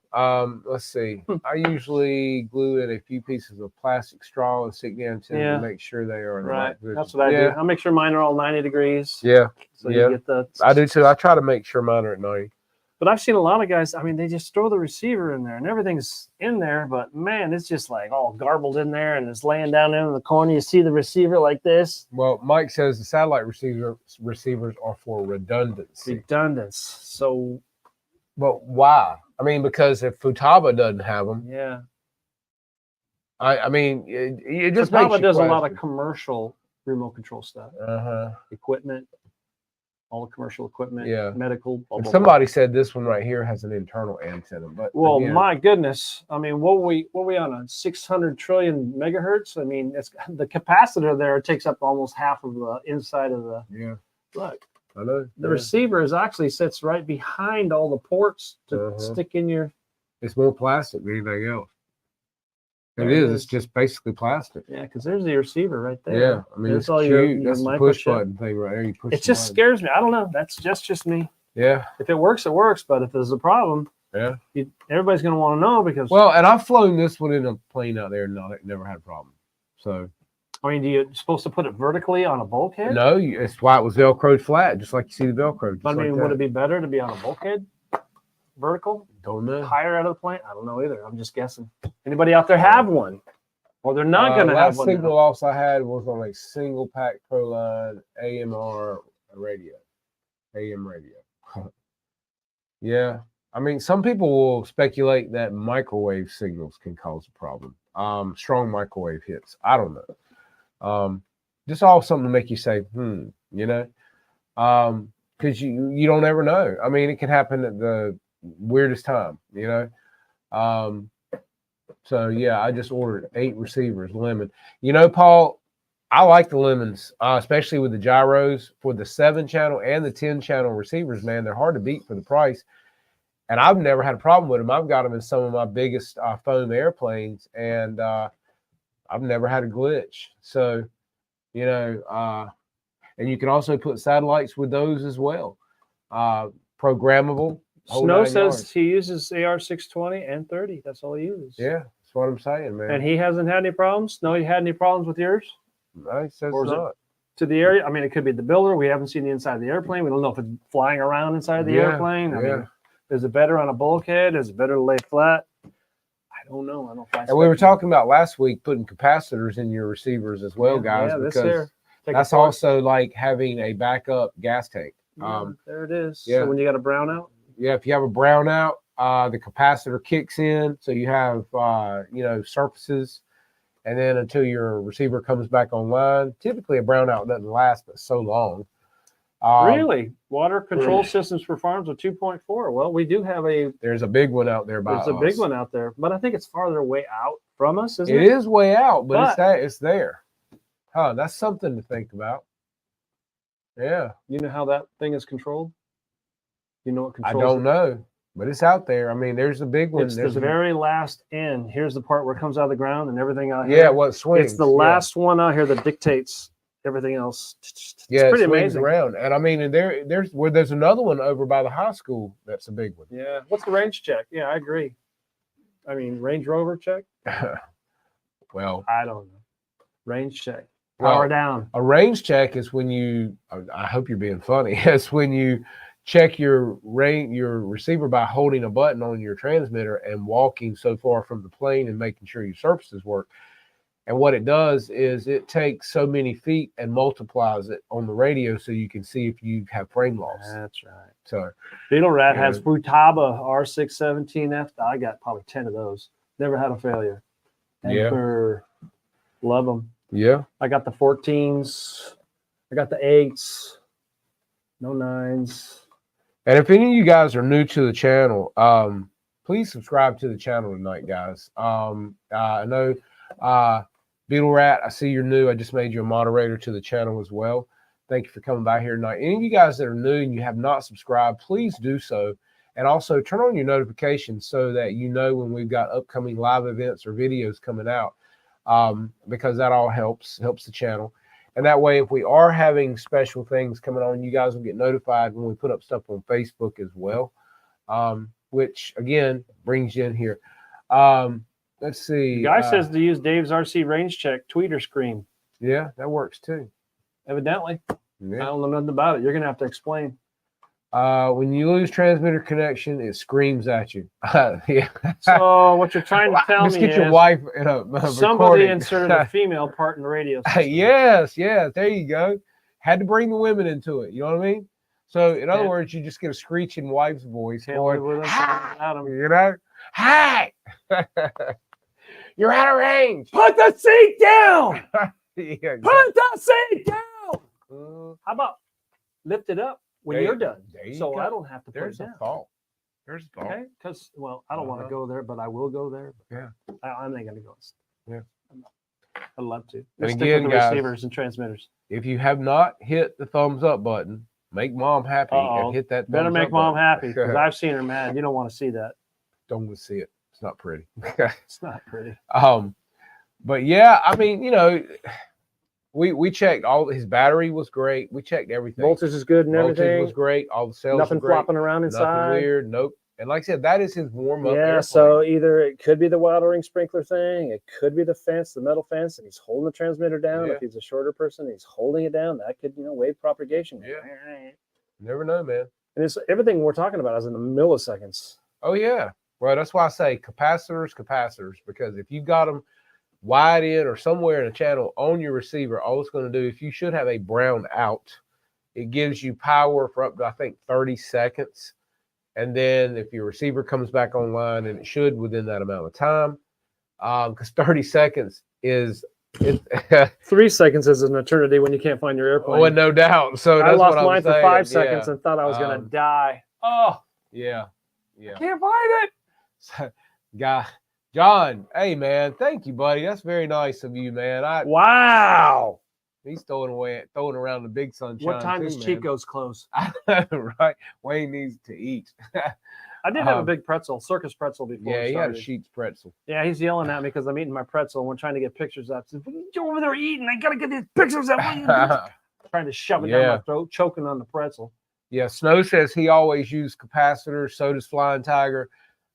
Let's see. I usually glue in a few pieces of plastic straw and stick the antenna Yeah. to make sure they are in the Right. position. That's what I do. Yeah. I'll make sure mine are all 90 degrees. Yeah. So Yeah. you get the. I do too. I try to make sure mine are at 90. But I've seen a lot of guys. I mean, they just throw the receiver in there and everything's in there. But man, it's just like all garbled in there and it's laying down in the corner. You see the receiver like this. Well, Mike says the satellite receivers are for redundancy. Redundance. So But why? I mean, because if Futaba doesn't have them, yeah, I mean, it just Futaba makes you does a lot of question. commercial remote control stuff, equipment, all the commercial equipment, Yeah. medical. Blah, And blah, somebody said this one right here has an internal antenna, but blah. Well, again, my goodness. I mean, what were we on a 600 trillion megahertz? I mean, it's the capacitor there takes up almost half of the inside of the yeah, look. I know. The Yeah. receiver is actually sits right behind all the ports to Uh-huh. stick in your. It's more plastic than anything else. There It it is. is. It's just basically plastic. Yeah, because there's the receiver right there. Yeah, I mean, There's it's all cute. your That's the push microchip. button thing right there. You push. It the just button. scares me. I don't know. That's just me. Yeah, If it works, it works. But if there's a problem, yeah. everybody's going to want to know because. Well, and I've flown this one in a plane out there, and never had a problem. So I mean, you're supposed to put it vertically on a bulkhead? no, it's why it was Velcroed flat, just like you see the Velcro. Just But I mean, like would that. it be better to be on a bulkhead, vertical, Don't know. higher out of the plane? I don't know either. I'm just guessing. Anybody out there have one? Well, they're not going to have last one. signal now. loss I had was on a single pack Proline AMR radio, AM radio. Yeah, I mean, some people will speculate that microwave signals can cause a problem. Strong microwave hits. I don't know. Just all something to make you say, you know, because you don't ever know. I mean, it can happen at the weirdest time, you know. So yeah, I just ordered 8 receivers, lemon. You know, Paul, I like the lemons, especially with the gyros for the 7-channel and the 10-channel receivers. Man, they're hard to beat for the price, and I've never had a problem with them. I've got them in some of my biggest foam airplanes, and I've never had a glitch. So, you know, and you can also put satellites with those as well. Programmable. whole Snow 9 says yards. he uses AR 620 and 30. That's all he uses. Yeah, that's what I'm saying, man. And he hasn't had any problems. No, you had any problems with yours No, he says Or is it- not. to the area? I mean, it could be the builder. We haven't seen the inside of the airplane. We don't know if it's flying around inside the Yeah, airplane. I yeah. mean, is it better on a bulkhead? Is it better to lay flat? I don't know. I don't. And we were talking about last week putting capacitors in your receivers as well, guys, Yeah, this because here. Take that's it apart. also like having a backup gas tank. Yeah, there it is. yeah. So when you got a brownout, Yeah, if you have a brownout, the capacitor kicks in, so you have you know, surfaces, and then until your receiver comes back online. Typically, a brownout doesn't last but so long. really, water control systems for farms are 2.4. Well, we do have There's a big one out there by there's a big us. one out there, but I think it's farther away out from us, isn't It it? is way out, but it's But- that it's there. Huh? That's something to think about. Yeah, You know how that thing is controlled? You know what I controls don't know, but it's out there. I mean, there's a big one. It's the There's a very last end. Here's the part where it comes out of the ground and everything out yeah, here. what swings? It's the Yeah. last one out here that dictates everything else. It's Yeah, pretty it swings amazing. around, and I mean, and there's another one over by the high school that's a big one. Yeah. What's the range check? Yeah, I agree. I mean, Range Rover check? Well, I don't know. Range check. Power Well, down. a range check is when you, I hope you're being funny, it's when you check your receiver by holding a button on your transmitter and walking so far from the plane and making sure your surfaces work. And what it does is it takes so many feet and multiplies it on the radio so you can see if you have frame loss. That's right. So Beetle Rat Yeah. has Futaba R617F. I got probably 10 of those. Never had a failure. Yeah. Emperor. Love them. yeah, I got the 14s. I got the 8s. No 9s. and if any of you guys are new to the channel, please subscribe to the channel tonight, guys. I know Beetle Rat, I see you're new. I just made you a moderator to the channel as well. Thank you for coming by here tonight. Any of you guys that are new and you have not subscribed, please do so. And also turn on your notifications so that you know when we've got upcoming live events or videos coming out, because that all helps the channel. And that way, if we are having special things coming on, you guys will get notified when we put up stuff on Facebook as well, which, again, brings you in here. Let's see. The guy says to use Dave's RC range check tweeter screen. Yeah, that works too. Evidently. I Yeah. don't know nothing about it. You're going to have to explain. When you lose transmitter connection, it screams at you. Yeah. So what you're trying to tell Just me get your is wife in a somebody recording. inserted a female part in the radio system. Yes, there you go. Had to bring the women into it. You know what I mean? So in other Yeah. words, you just get a screeching wife's voice Can't going, live with us "Hi!" without 'em. You know, hi. You're out of range. Put the seat down. Yeah, exactly. Put the seat down. Uh, How about lift it up when There you're you- done, there you so go. I don't have to put There's it a down. thought. There's a thought. Okay, because I don't want to Uh-huh. go there, but I will go there. Yeah. I'm not going to go. Yeah. I'd love to. And Let's stick again, with the guys, receivers and transmitters. If you have not hit the thumbs up button, make mom happy Uh-oh. and hit that. Better thumbs make up mom button. happy because I've seen her mad. You don't want to see that. Don't want to see it. It's not pretty. It's not pretty. But yeah, I mean, you know, we checked all. His battery was great. We checked everything. Voltage is good and Voltage everything. was great. All the cells Nothing were great. flopping around Nothing inside. weird. Nope. And like I said, that is his warm up. Yeah, airplane. so either it could be the wild ring sprinkler thing, it could be the fence, the metal fence, and he's holding the transmitter down. Yeah. If he's a shorter person, he's holding it down. That could, wave propagation. Yeah. Never know, man. And it's everything we're talking about is in the milliseconds. Oh yeah. Well, that's why I say capacitors, because if you've got them wide in or somewhere in a channel on your receiver, all it's going to do, if you should have a brown out, it gives you power for up to, I think, 30 seconds. And then if your receiver comes back online, and it should within that amount of time, because 30 seconds is 3 seconds is an eternity when you can't find your airplane. oh, and no doubt. So I that's lost what I'm mine for saying. 5 seconds Yeah. and thought I was going Um, to die. Oh, yeah. Can't find it. So, guy, John, hey man, thank you, buddy. That's very nice of you, man. Wow. He's throwing around the big sunshine. What time too, does man. Chico's close? Right. Wayne needs to eat. I did have a big pretzel, circus pretzel before. Yeah, we he had a started. sheep's pretzel. Yeah, he's yelling at me because I'm eating my pretzel and we're trying to get pictures up. He says, "You're over there eating. I gotta get these pictures up." What are you doing?" Trying to shove it down Yeah. my throat, choking on the pretzel. Yeah, Snow says he always used capacitors. So does Flying Tiger.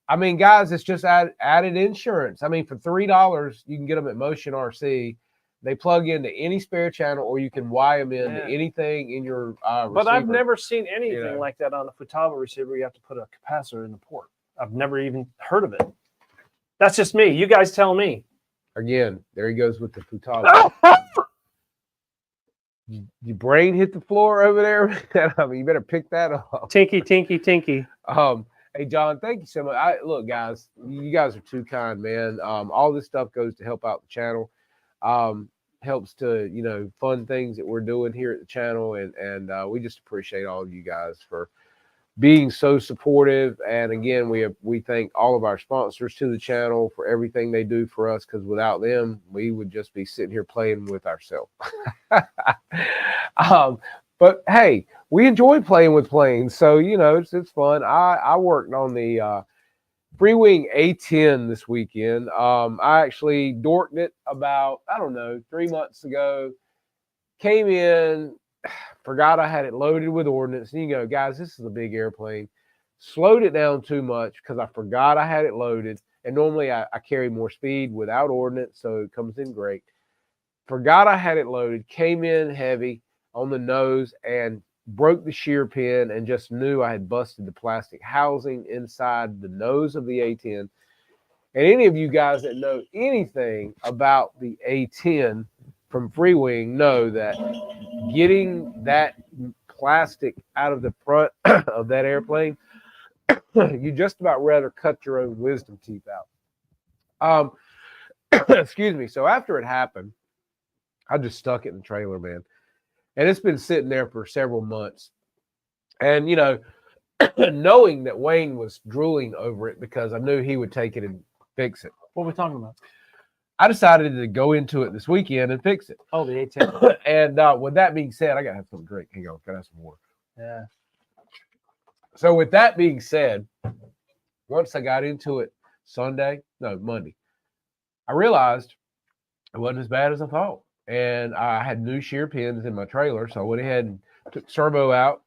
I mean, guys, it's just added insurance. I mean, for $3, you can get them at Motion RC. They plug into any spare channel, or you can wire them into Yeah. anything in your But I've receiver. never seen anything know. like that on a Futaba receiver. You have to put a capacitor in the port. I've never even heard of it. That's just me. You guys tell me. Again, there he goes with the Futaba. Your brain hit the floor over there. I mean, you better pick that up. Tinky, tinky, tinky. Hey John, thank you so much. Look, guys, you guys are too kind, man. All this stuff goes to help out the channel. Helps to fund things that we're doing here at the channel, and we just appreciate all of you guys for being so supportive. And again, we thank all of our sponsors to the channel for everything they do for us, because without them, we would just be sitting here playing with ourselves. But hey, we enjoy playing with planes, so it's fun. I worked on the Freewing A10 this weekend. I actually dorked it about 3 months ago. Came in, forgot I had it loaded with ordnance. And you go, guys, this is a big airplane. Slowed it down too much because I forgot I had it loaded. And normally I carry more speed without ordnance, so it comes in great. forgot I had it loaded, came in heavy on the nose and broke the shear pin and just knew I had busted the plastic housing inside the nose of the A10. And any of you guys that know anything about the A10 from Freewing know that getting that plastic out of the front of that airplane, you just about rather cut your own wisdom teeth out. Excuse me. So after it happened, I just stuck it in the trailer, man. And it's been sitting there for several months. And, you know, knowing that Wayne was drooling over it because I knew he would take it and fix it, What are we talking about? I decided to go into it this weekend and fix it. Oh, the A10. And with that being said, I got to have something to drink. Hang on, can I have some water? Yeah. So with that being said, once I got into it Monday, I realized it wasn't as bad as I thought. And I had new shear pins in my trailer. So I went ahead and took servo out,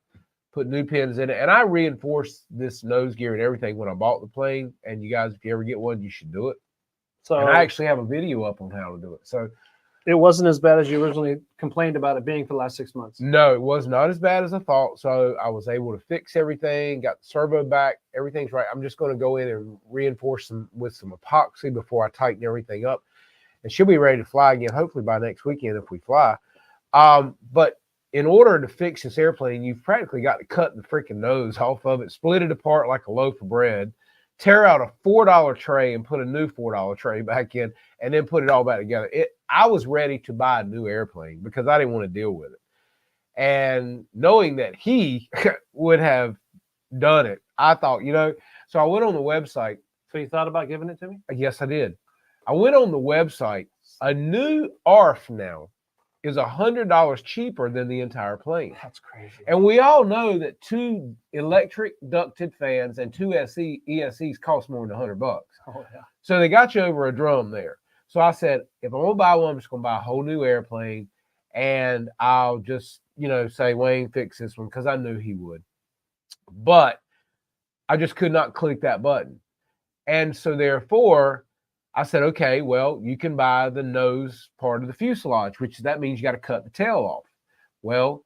put new pins in it. And I reinforced this nose gear and everything when I bought the plane. And you guys, if you ever get one, you should do it. So And I actually have a video up on how to do it. So it wasn't as bad as you originally complained about it being for the last 6 months. no, it was not as bad as I thought. So I was able to fix everything, got the servo back. Everything's right. I'm just going to go in and reinforce them with some epoxy before I tighten everything up. And she'll be ready to fly again, hopefully by next weekend if we fly. But in order to fix this airplane, you've practically got to cut the freaking nose off of it, split it apart like a loaf of bread, tear out a $4 tray and put a new $4 tray back in, and then put it all back together. I was ready to buy a new airplane because I didn't want to deal with it. And knowing that he would have done it, I thought, you know, so I went on the website. So you thought about giving it to me? Yes, I did. I went on the website. A new ARF now is $100 cheaper than the entire plane. That's crazy. And we all know that 2 electric ducted fans and 2 ESCs cost more than $100. Oh, yeah. So they got you over a drum there. So I said, if I'm going to buy one, I'm just going to buy a whole new airplane. And I'll just, you know, say, Wayne, fix this one, because I knew he would. But I just could not click that button. And so therefore, I said, okay, well, you can buy the nose part of the fuselage, which that means you got to cut the tail off. Well,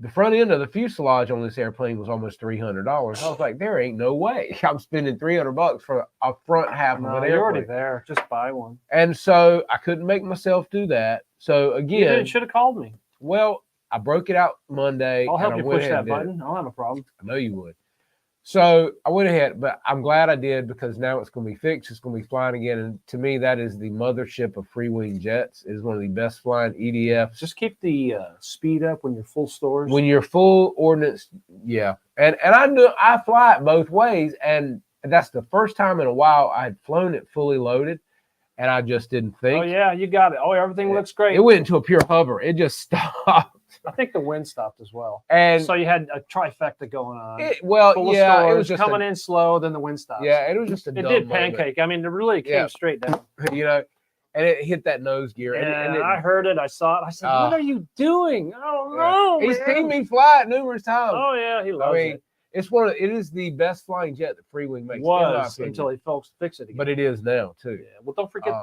the front end of the fuselage on this airplane was almost $300. I was like, there ain't no way I'm spending $300 for a front half of an airplane. You're already there. Just buy one. And so I couldn't make myself do that. So again, You should have called me. well, I broke it out Monday. I'll help and I you went push ahead that and did it. button. I don't have a problem. I know you would. So I went ahead, but I'm glad I did because now it's going to be fixed. It's going to be flying again. And to me, that is the mothership of Freewing jets. It is one of the best flying EDFs. Just keep the speed up when you're full stores. When you're full ordnance, yeah. And I knew I fly it both ways. And that's the first time in a while I had flown it fully loaded. And I just didn't think. Oh, yeah, you got it. Oh, everything looks great. It went into a pure hover. It just stopped. I think the wind stopped as well. And So you had a trifecta going on. well, Full of yeah, it stores, was just coming in slow, then the wind stops. Yeah, it was just a It dumb did moment, pancake. I mean, it really came Yeah. straight down. you know, and it hit that nose gear. And it, I heard it. I saw it. I said, what are you doing? Oh, no, he's man. seen me fly it numerous times. Oh, yeah, he loves I mean, it. it is the best flying jet that Freewing makes. in my Was opinion. until he folks fix it again. But it is now too. Yeah. Well, don't forget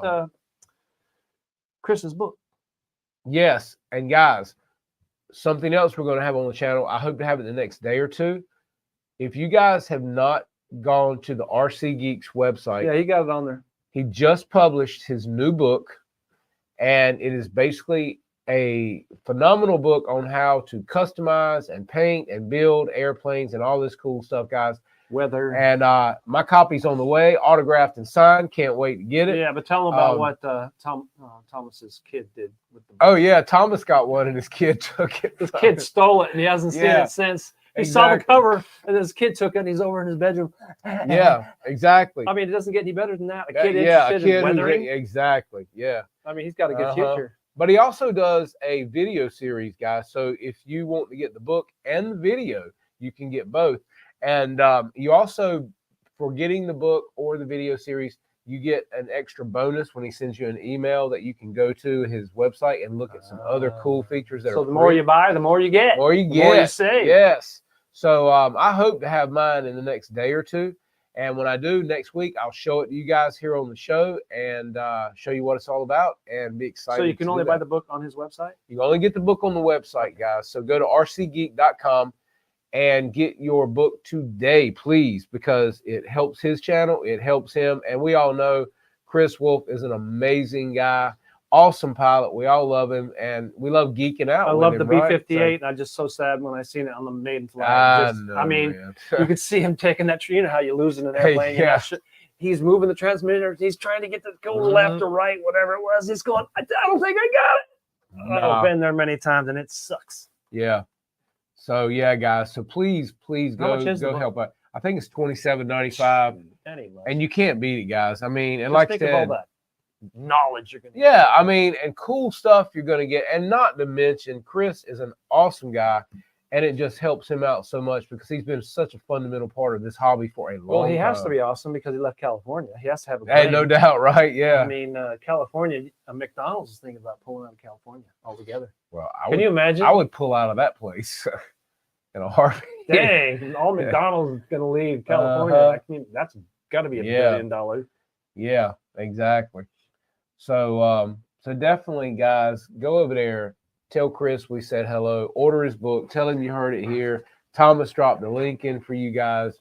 Chris's book. Yes, and guys, something else we're going to have on the channel. I hope to have it the next day or two. If you guys have not gone to the RC Geeks website, Yeah, he got it on there. he just published his new book, and it is basically a phenomenal book on how to customize and paint and build airplanes and all this cool stuff, guys. Weather. And my copy's on the way, autographed and signed. Can't wait to get it. Yeah, but tell him about what Thomas's kid did with the book. Oh yeah, Thomas got one and his kid took it. His kid stole it and he hasn't seen Yeah, it since. He saw the exactly. cover and his kid took it and he's over in his bedroom. Yeah, exactly. I mean, it doesn't get any better than that. A Yeah, kid a interested kid in who's- weathering. exactly. Yeah. I mean, he's got a good Uh-huh. future. But he also does a video series, guys. So if you want to get the book and the video, you can get both. And you also, for getting the book or the video series, you get an extra bonus when he sends you an email that you can go to his website and look at some other cool features that So are the more free. you buy, the more you get. The more you the get. more you save. Yes. So I hope to have mine in the next day or two. And when I do next week, I'll show it to you guys here on the show and show you what it's all about and be excited. So you can to only do buy that. the book on his website? You can only get the book on the website, guys. So go to rcgeek.com and get your book today, please, because it helps his channel. It helps him. And we all know Chris Wolf is an amazing guy, awesome pilot. We all love him, and we love geeking out. I with love him, the right? B-58, and I'm just so sad when I seen it on the maiden flight. I mean, man. you could see him taking that. You know how you lose in an airplane. You know, Yeah. he's moving the transmitter. He's trying to get to go left or right, whatever it was. He's going, I don't think I got it. Nah. I've been there many times, and it sucks. Yeah. So yeah, guys. So please How much is the go book? help out. I think it's $27.95, Anyway, and you can't beat it, guys. I mean, and just like I think of said, all that knowledge you're gonna get. yeah, I mean, and cool stuff you're gonna get, and not to mention, Chris is an awesome guy, and it just helps him out so much because he's been such a fundamental part of this hobby for a long time. Well, he has to be awesome because he left California. He has to have a Hey, brain. no doubt, right? Yeah. I mean, California, McDonald's is thinking about pulling out of California altogether. Well, Can you imagine? I would pull out of that place in a heartbeat. Dang, all McDonald's is going to leave California. Uh-huh. That's got to be $1 Yeah. billion. Yeah, exactly. So, so definitely, guys, go over there. Tell Chris we said hello. Order his book. Tell him you heard it here. Thomas dropped the link in for you guys.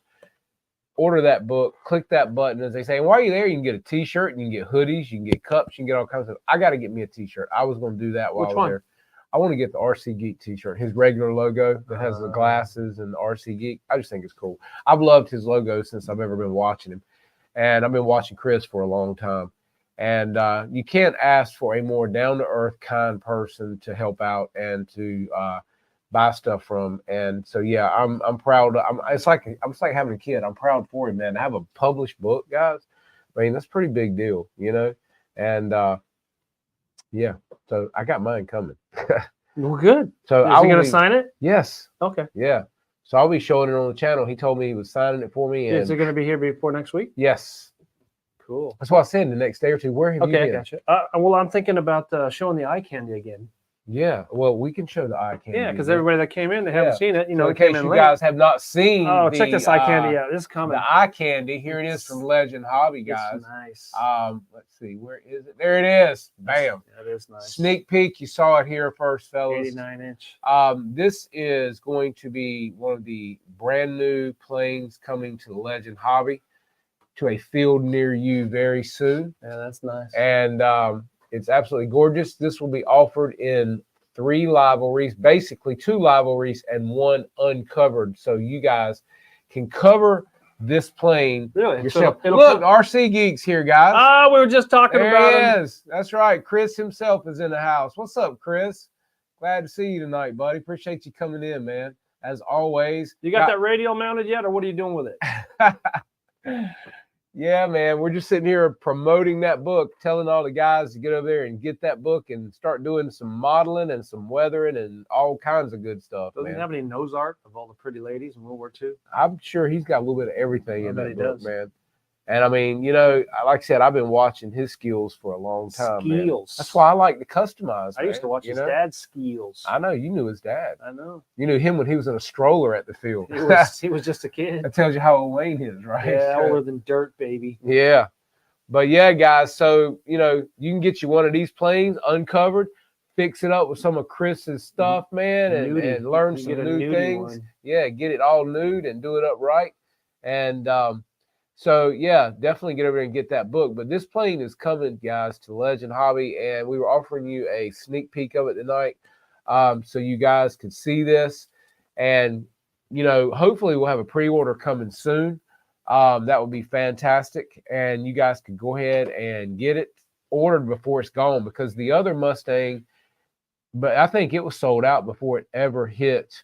Order that book. Click that button. As they say, while you're there, you can get a T-shirt. You can get hoodies. You can get cups. You can get all kinds of stuff. I got to get me a T-shirt. I was going to do that while Which I was one? there. I want to get the RC Geek T-shirt. His regular logo that has the glasses and the RC Geek. I just think it's cool. I've loved his logo since I've ever been watching him. And I've been watching Chris for a long time. And you can't ask for a more down-to-earth, kind person to help out and to buy stuff from. And so, yeah, I'm proud. It's like having a kid. I'm proud for him, man. To have a published book, guys. I mean, that's a pretty big deal, you know. And yeah, so I got mine coming. Well, good. So Is I he going will to sign it? Yes, Okay. yeah. So I'll be showing it on the channel. He told me he was signing it for me. And Is it going to be here before next week? yes, Cool. that's what I said. The next day or two. Where have you Okay, I been? gotcha. Well, I'm thinking about showing the eye candy again. Yeah, well, we can show the eye candy. Yeah, because but- everybody that came in, they Yeah. haven't seen it. You know, so they in came case in you late. guys have not seen, Oh, check this eye candy uh, out. This is coming. The eye candy. Here it is from Legend Hobby, It's guys. nice. Let's see, where is it? There it is. Bam. That is nice. Sneak peek. You saw it here first, fellas. 89-inch. This is going to be one of the brand new planes coming to Legend Hobby to a field near you very soon. Yeah, that's nice. And it's absolutely gorgeous. This will be offered in 3 liveries, basically 2 liveries and 1 uncovered. So you guys can cover this plane Really? yourself. So it'll Look, come- RC Geeks here, guys. Ah, we were just talking about There him. he is. That's right. Chris himself is in the house. What's up, Chris? Glad to see you tonight, buddy. Appreciate you coming in, man. As always. You got that radio mounted yet, or what are you doing with it? Yeah, man. We're just sitting here promoting that book, telling all the guys to get over there and get that book and start doing some modeling and some weathering and all kinds of good stuff, Doesn't man. he have any nose art of all the pretty ladies in World War II? I'm sure he's got a little bit of everything I in bet that he book, does. man. And I mean, you know, like I said, I've been watching his skills for a long time, man. Skills. That's why I like to customize. I used to man, watch you his know? dad's skills. I know you knew his dad. I know. You knew him when he was in a stroller at the field. He was just a kid. That tells you how old Wayne is, right? Yeah, older than dirt, baby. Yeah. But yeah, guys, so you know, you can get you one of these planes uncovered, fix it up with some of Chris's stuff, man, Nudie. and learn You some get a new nudie things. one. Yeah, get it all nude and do it up right. And so yeah, definitely get over there and get that book. But this plane is coming, guys, to Legend Hobby, and we were offering you a sneak peek of it tonight. So you guys could see this. And you know, hopefully we'll have a pre-order coming soon. That would be fantastic. And you guys could go ahead and get it ordered before it's gone, because the other Mustang, but I think it was sold out before it ever hit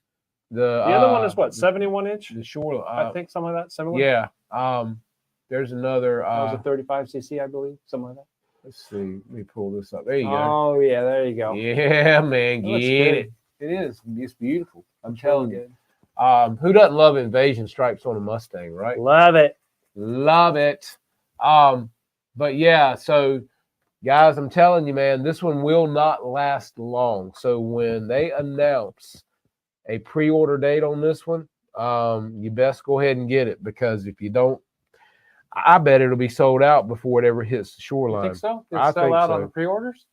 the other one is what, 71-inch? the shore. I think something like that. 71. Yeah. There's another. That was a 35cc, I believe, something like that. Let's see. Let me pull this up. There you go. Oh yeah, there you go. Yeah, man, That looks get good. it. It is. It's beautiful. I'm Really telling you. good. Who doesn't love invasion stripes on a Mustang, right? Love it. Love it. But yeah, so guys, I'm telling you, man, this one will not last long. So when they announce a pre-order date on this one, you best go ahead and get it, because if you don't, I bet it'll be sold out before it ever hits the You shoreline. think so? Did I it sell think out so. on the pre-orders?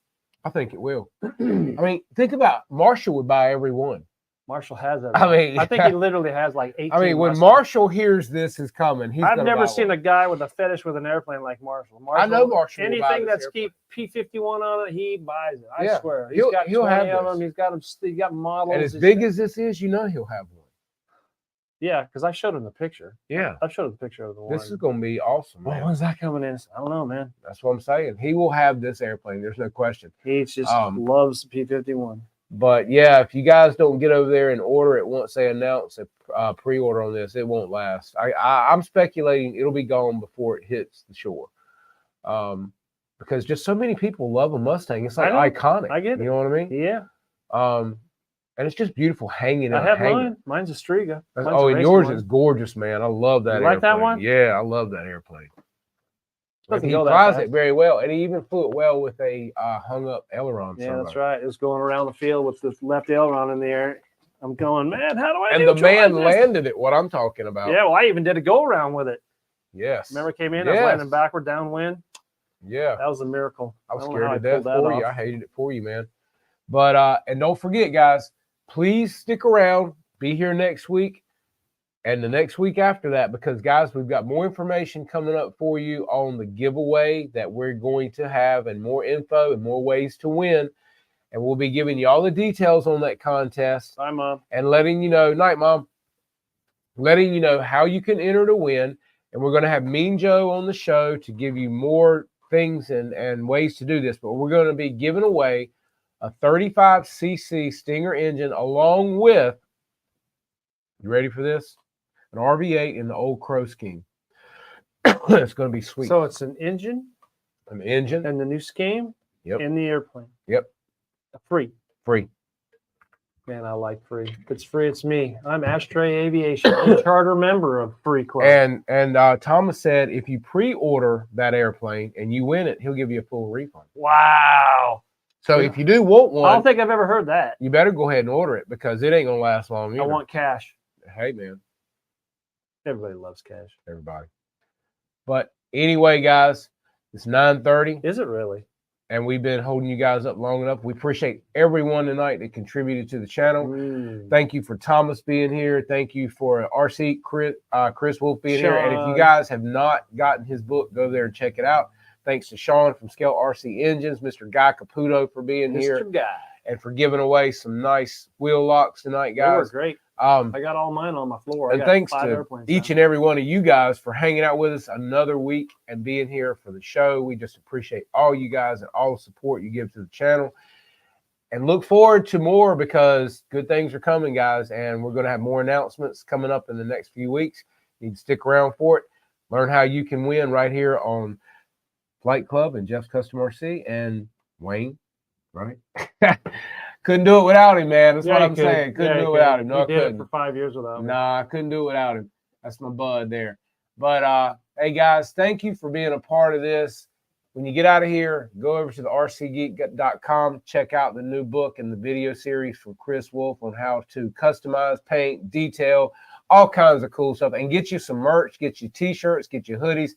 I think it will. I mean, think about Marshall would buy every one. Marshall has that. I mean, I think he literally has like 18. I mean, when Mustangs. Marshall hears this is coming, he's I've gonna never buy seen one. a guy with a fetish with an airplane like Marshall. I know Marshall will buy Anything this that's airplane. P-51 on it, he buys it. I Yeah. swear. He'll got have 20 of this. them. He's got them. He got models. And as He's big got- as this is, you know he'll have one. yeah, because I showed him the picture. Yeah, I showed him the picture of the one. this is gonna be awesome, Well, man. when's that coming in? I don't know, man. That's what I'm saying. He will have this airplane. There's no question. He just loves the P-51. But yeah, if you guys don't get over there and order it once they announce a pre-order on this, it won't last. I'm speculating it'll be gone before it hits the shore, because just so many people love a Mustang. It's like I know. iconic. I get it. You know what I mean? Yeah, And it's just beautiful hanging in I a have hangar. mine. Mine's a Striga. Mine's a Oh, and racing yours one. is gorgeous, man. I love that. You like that airplane. one? Yeah, I love that airplane. Doesn't He go that flies fast. it very well, and he even flew it well with a hung up aileron. Yeah, that's right. It was going around the field with the left aileron in the air. I'm going, man, how do I And the man neutralize this? landed it. What I'm talking about. Yeah, well, I even did a go around with it. Yes. Remember, it came in, I was Yes. landing backward, downwind. Yeah. That was a miracle. I was don't know how scared to I death pulled that for you. off. I hated it for you, man. But and don't forget, guys, please stick around. Be here next week and the next week after that, because guys, we've got more information coming up for you on the giveaway that we're going to have, and more info and more ways to win. And we'll be giving you all the details on that contest Bye, Mom. and letting you know, night, Mom, letting you know how you can enter to win. And we're going to have Mean Joe on the show to give you more things and ways to do this. But we're going to be giving away a 35cc Stinger engine along with, you ready for this? An RV8 in the old Crow scheme. It's going to be sweet. So it's an engine An engine, and the new scheme Yep. and the airplane. Yep. Free. free. Man, I like free. If it's free, it's me. I'm Ashtray Aviation. I'm a charter member of Free Club. And Thomas said if you pre-order that airplane and you win it, he'll give you a full refund. Wow. So if you do want I one, don't think I've ever heard that. you better go ahead and order it, because it ain't gonna last long either. I want cash. Hey man, Everybody loves cash. everybody. But anyway, guys, it's 9:30, Is it really? and we've been holding you guys up long enough. We appreciate everyone tonight that contributed to the channel. Mm. Thank you for Thomas being here. Thank you for RC Chris Wolf being here. And if you Sean. guys have not gotten his book, go there and check it out. Thanks to Sean from Scale RC Engines, Mr. Guy Caputo for being here, Mr. Guy. and for giving away some nice wheel locks tonight, They were guys. great. I I got all mine on my floor. And I got thanks 5 to airplanes each now. and every one of you guys for hanging out with us another week and being here for the show. We just appreciate all you guys and all the support you give to the channel. And look forward to more, because good things are coming, guys. And we're going to have more announcements coming up in the next few weeks. You need to stick around for it. Learn how you can win right here on Flight Club and Jeff's Custom RC and Wayne, right? Couldn't do it without him, man. That's Yeah, what you I'm could. saying. Couldn't Yeah, do you it without could. him. No, You I did it couldn't. for 5 years without me. Nah, I couldn't do it without him. That's my bud there. But hey guys, thank you for being a part of this. When you get out of here, go over to the rcgeek.com, check out the new book and the video series from Chris Wolf on how to customize, paint, detail, all kinds of cool stuff, and get you some merch, get you t-shirts, get you hoodies,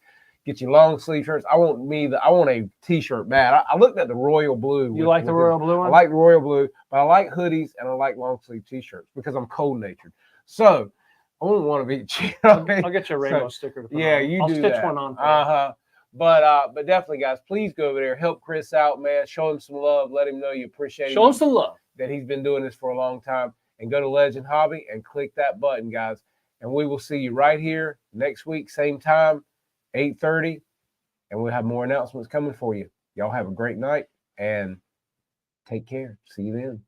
get you long sleeve shirts. I want a t-shirt bad. I looked at the royal blue. You like the royal blue I one? like the royal blue, but I like hoodies and I like long sleeve t-shirts because I'm cold natured. So I want one of each. You know what I mean? I'll get you a rainbow sticker to put Yeah, on. you I'll do stitch that. one on for you. Uh-huh. But definitely, guys, please go over there, help Chris out, man. Show him some love. Let him know you appreciate Show him, him some love. that he's been doing this for a long time. And go to Legend Hobby and click that button, guys. And we will see you right here next week, same time, 8:30. And we'll have more announcements coming for you. Y'all have a great night and take care. See you then.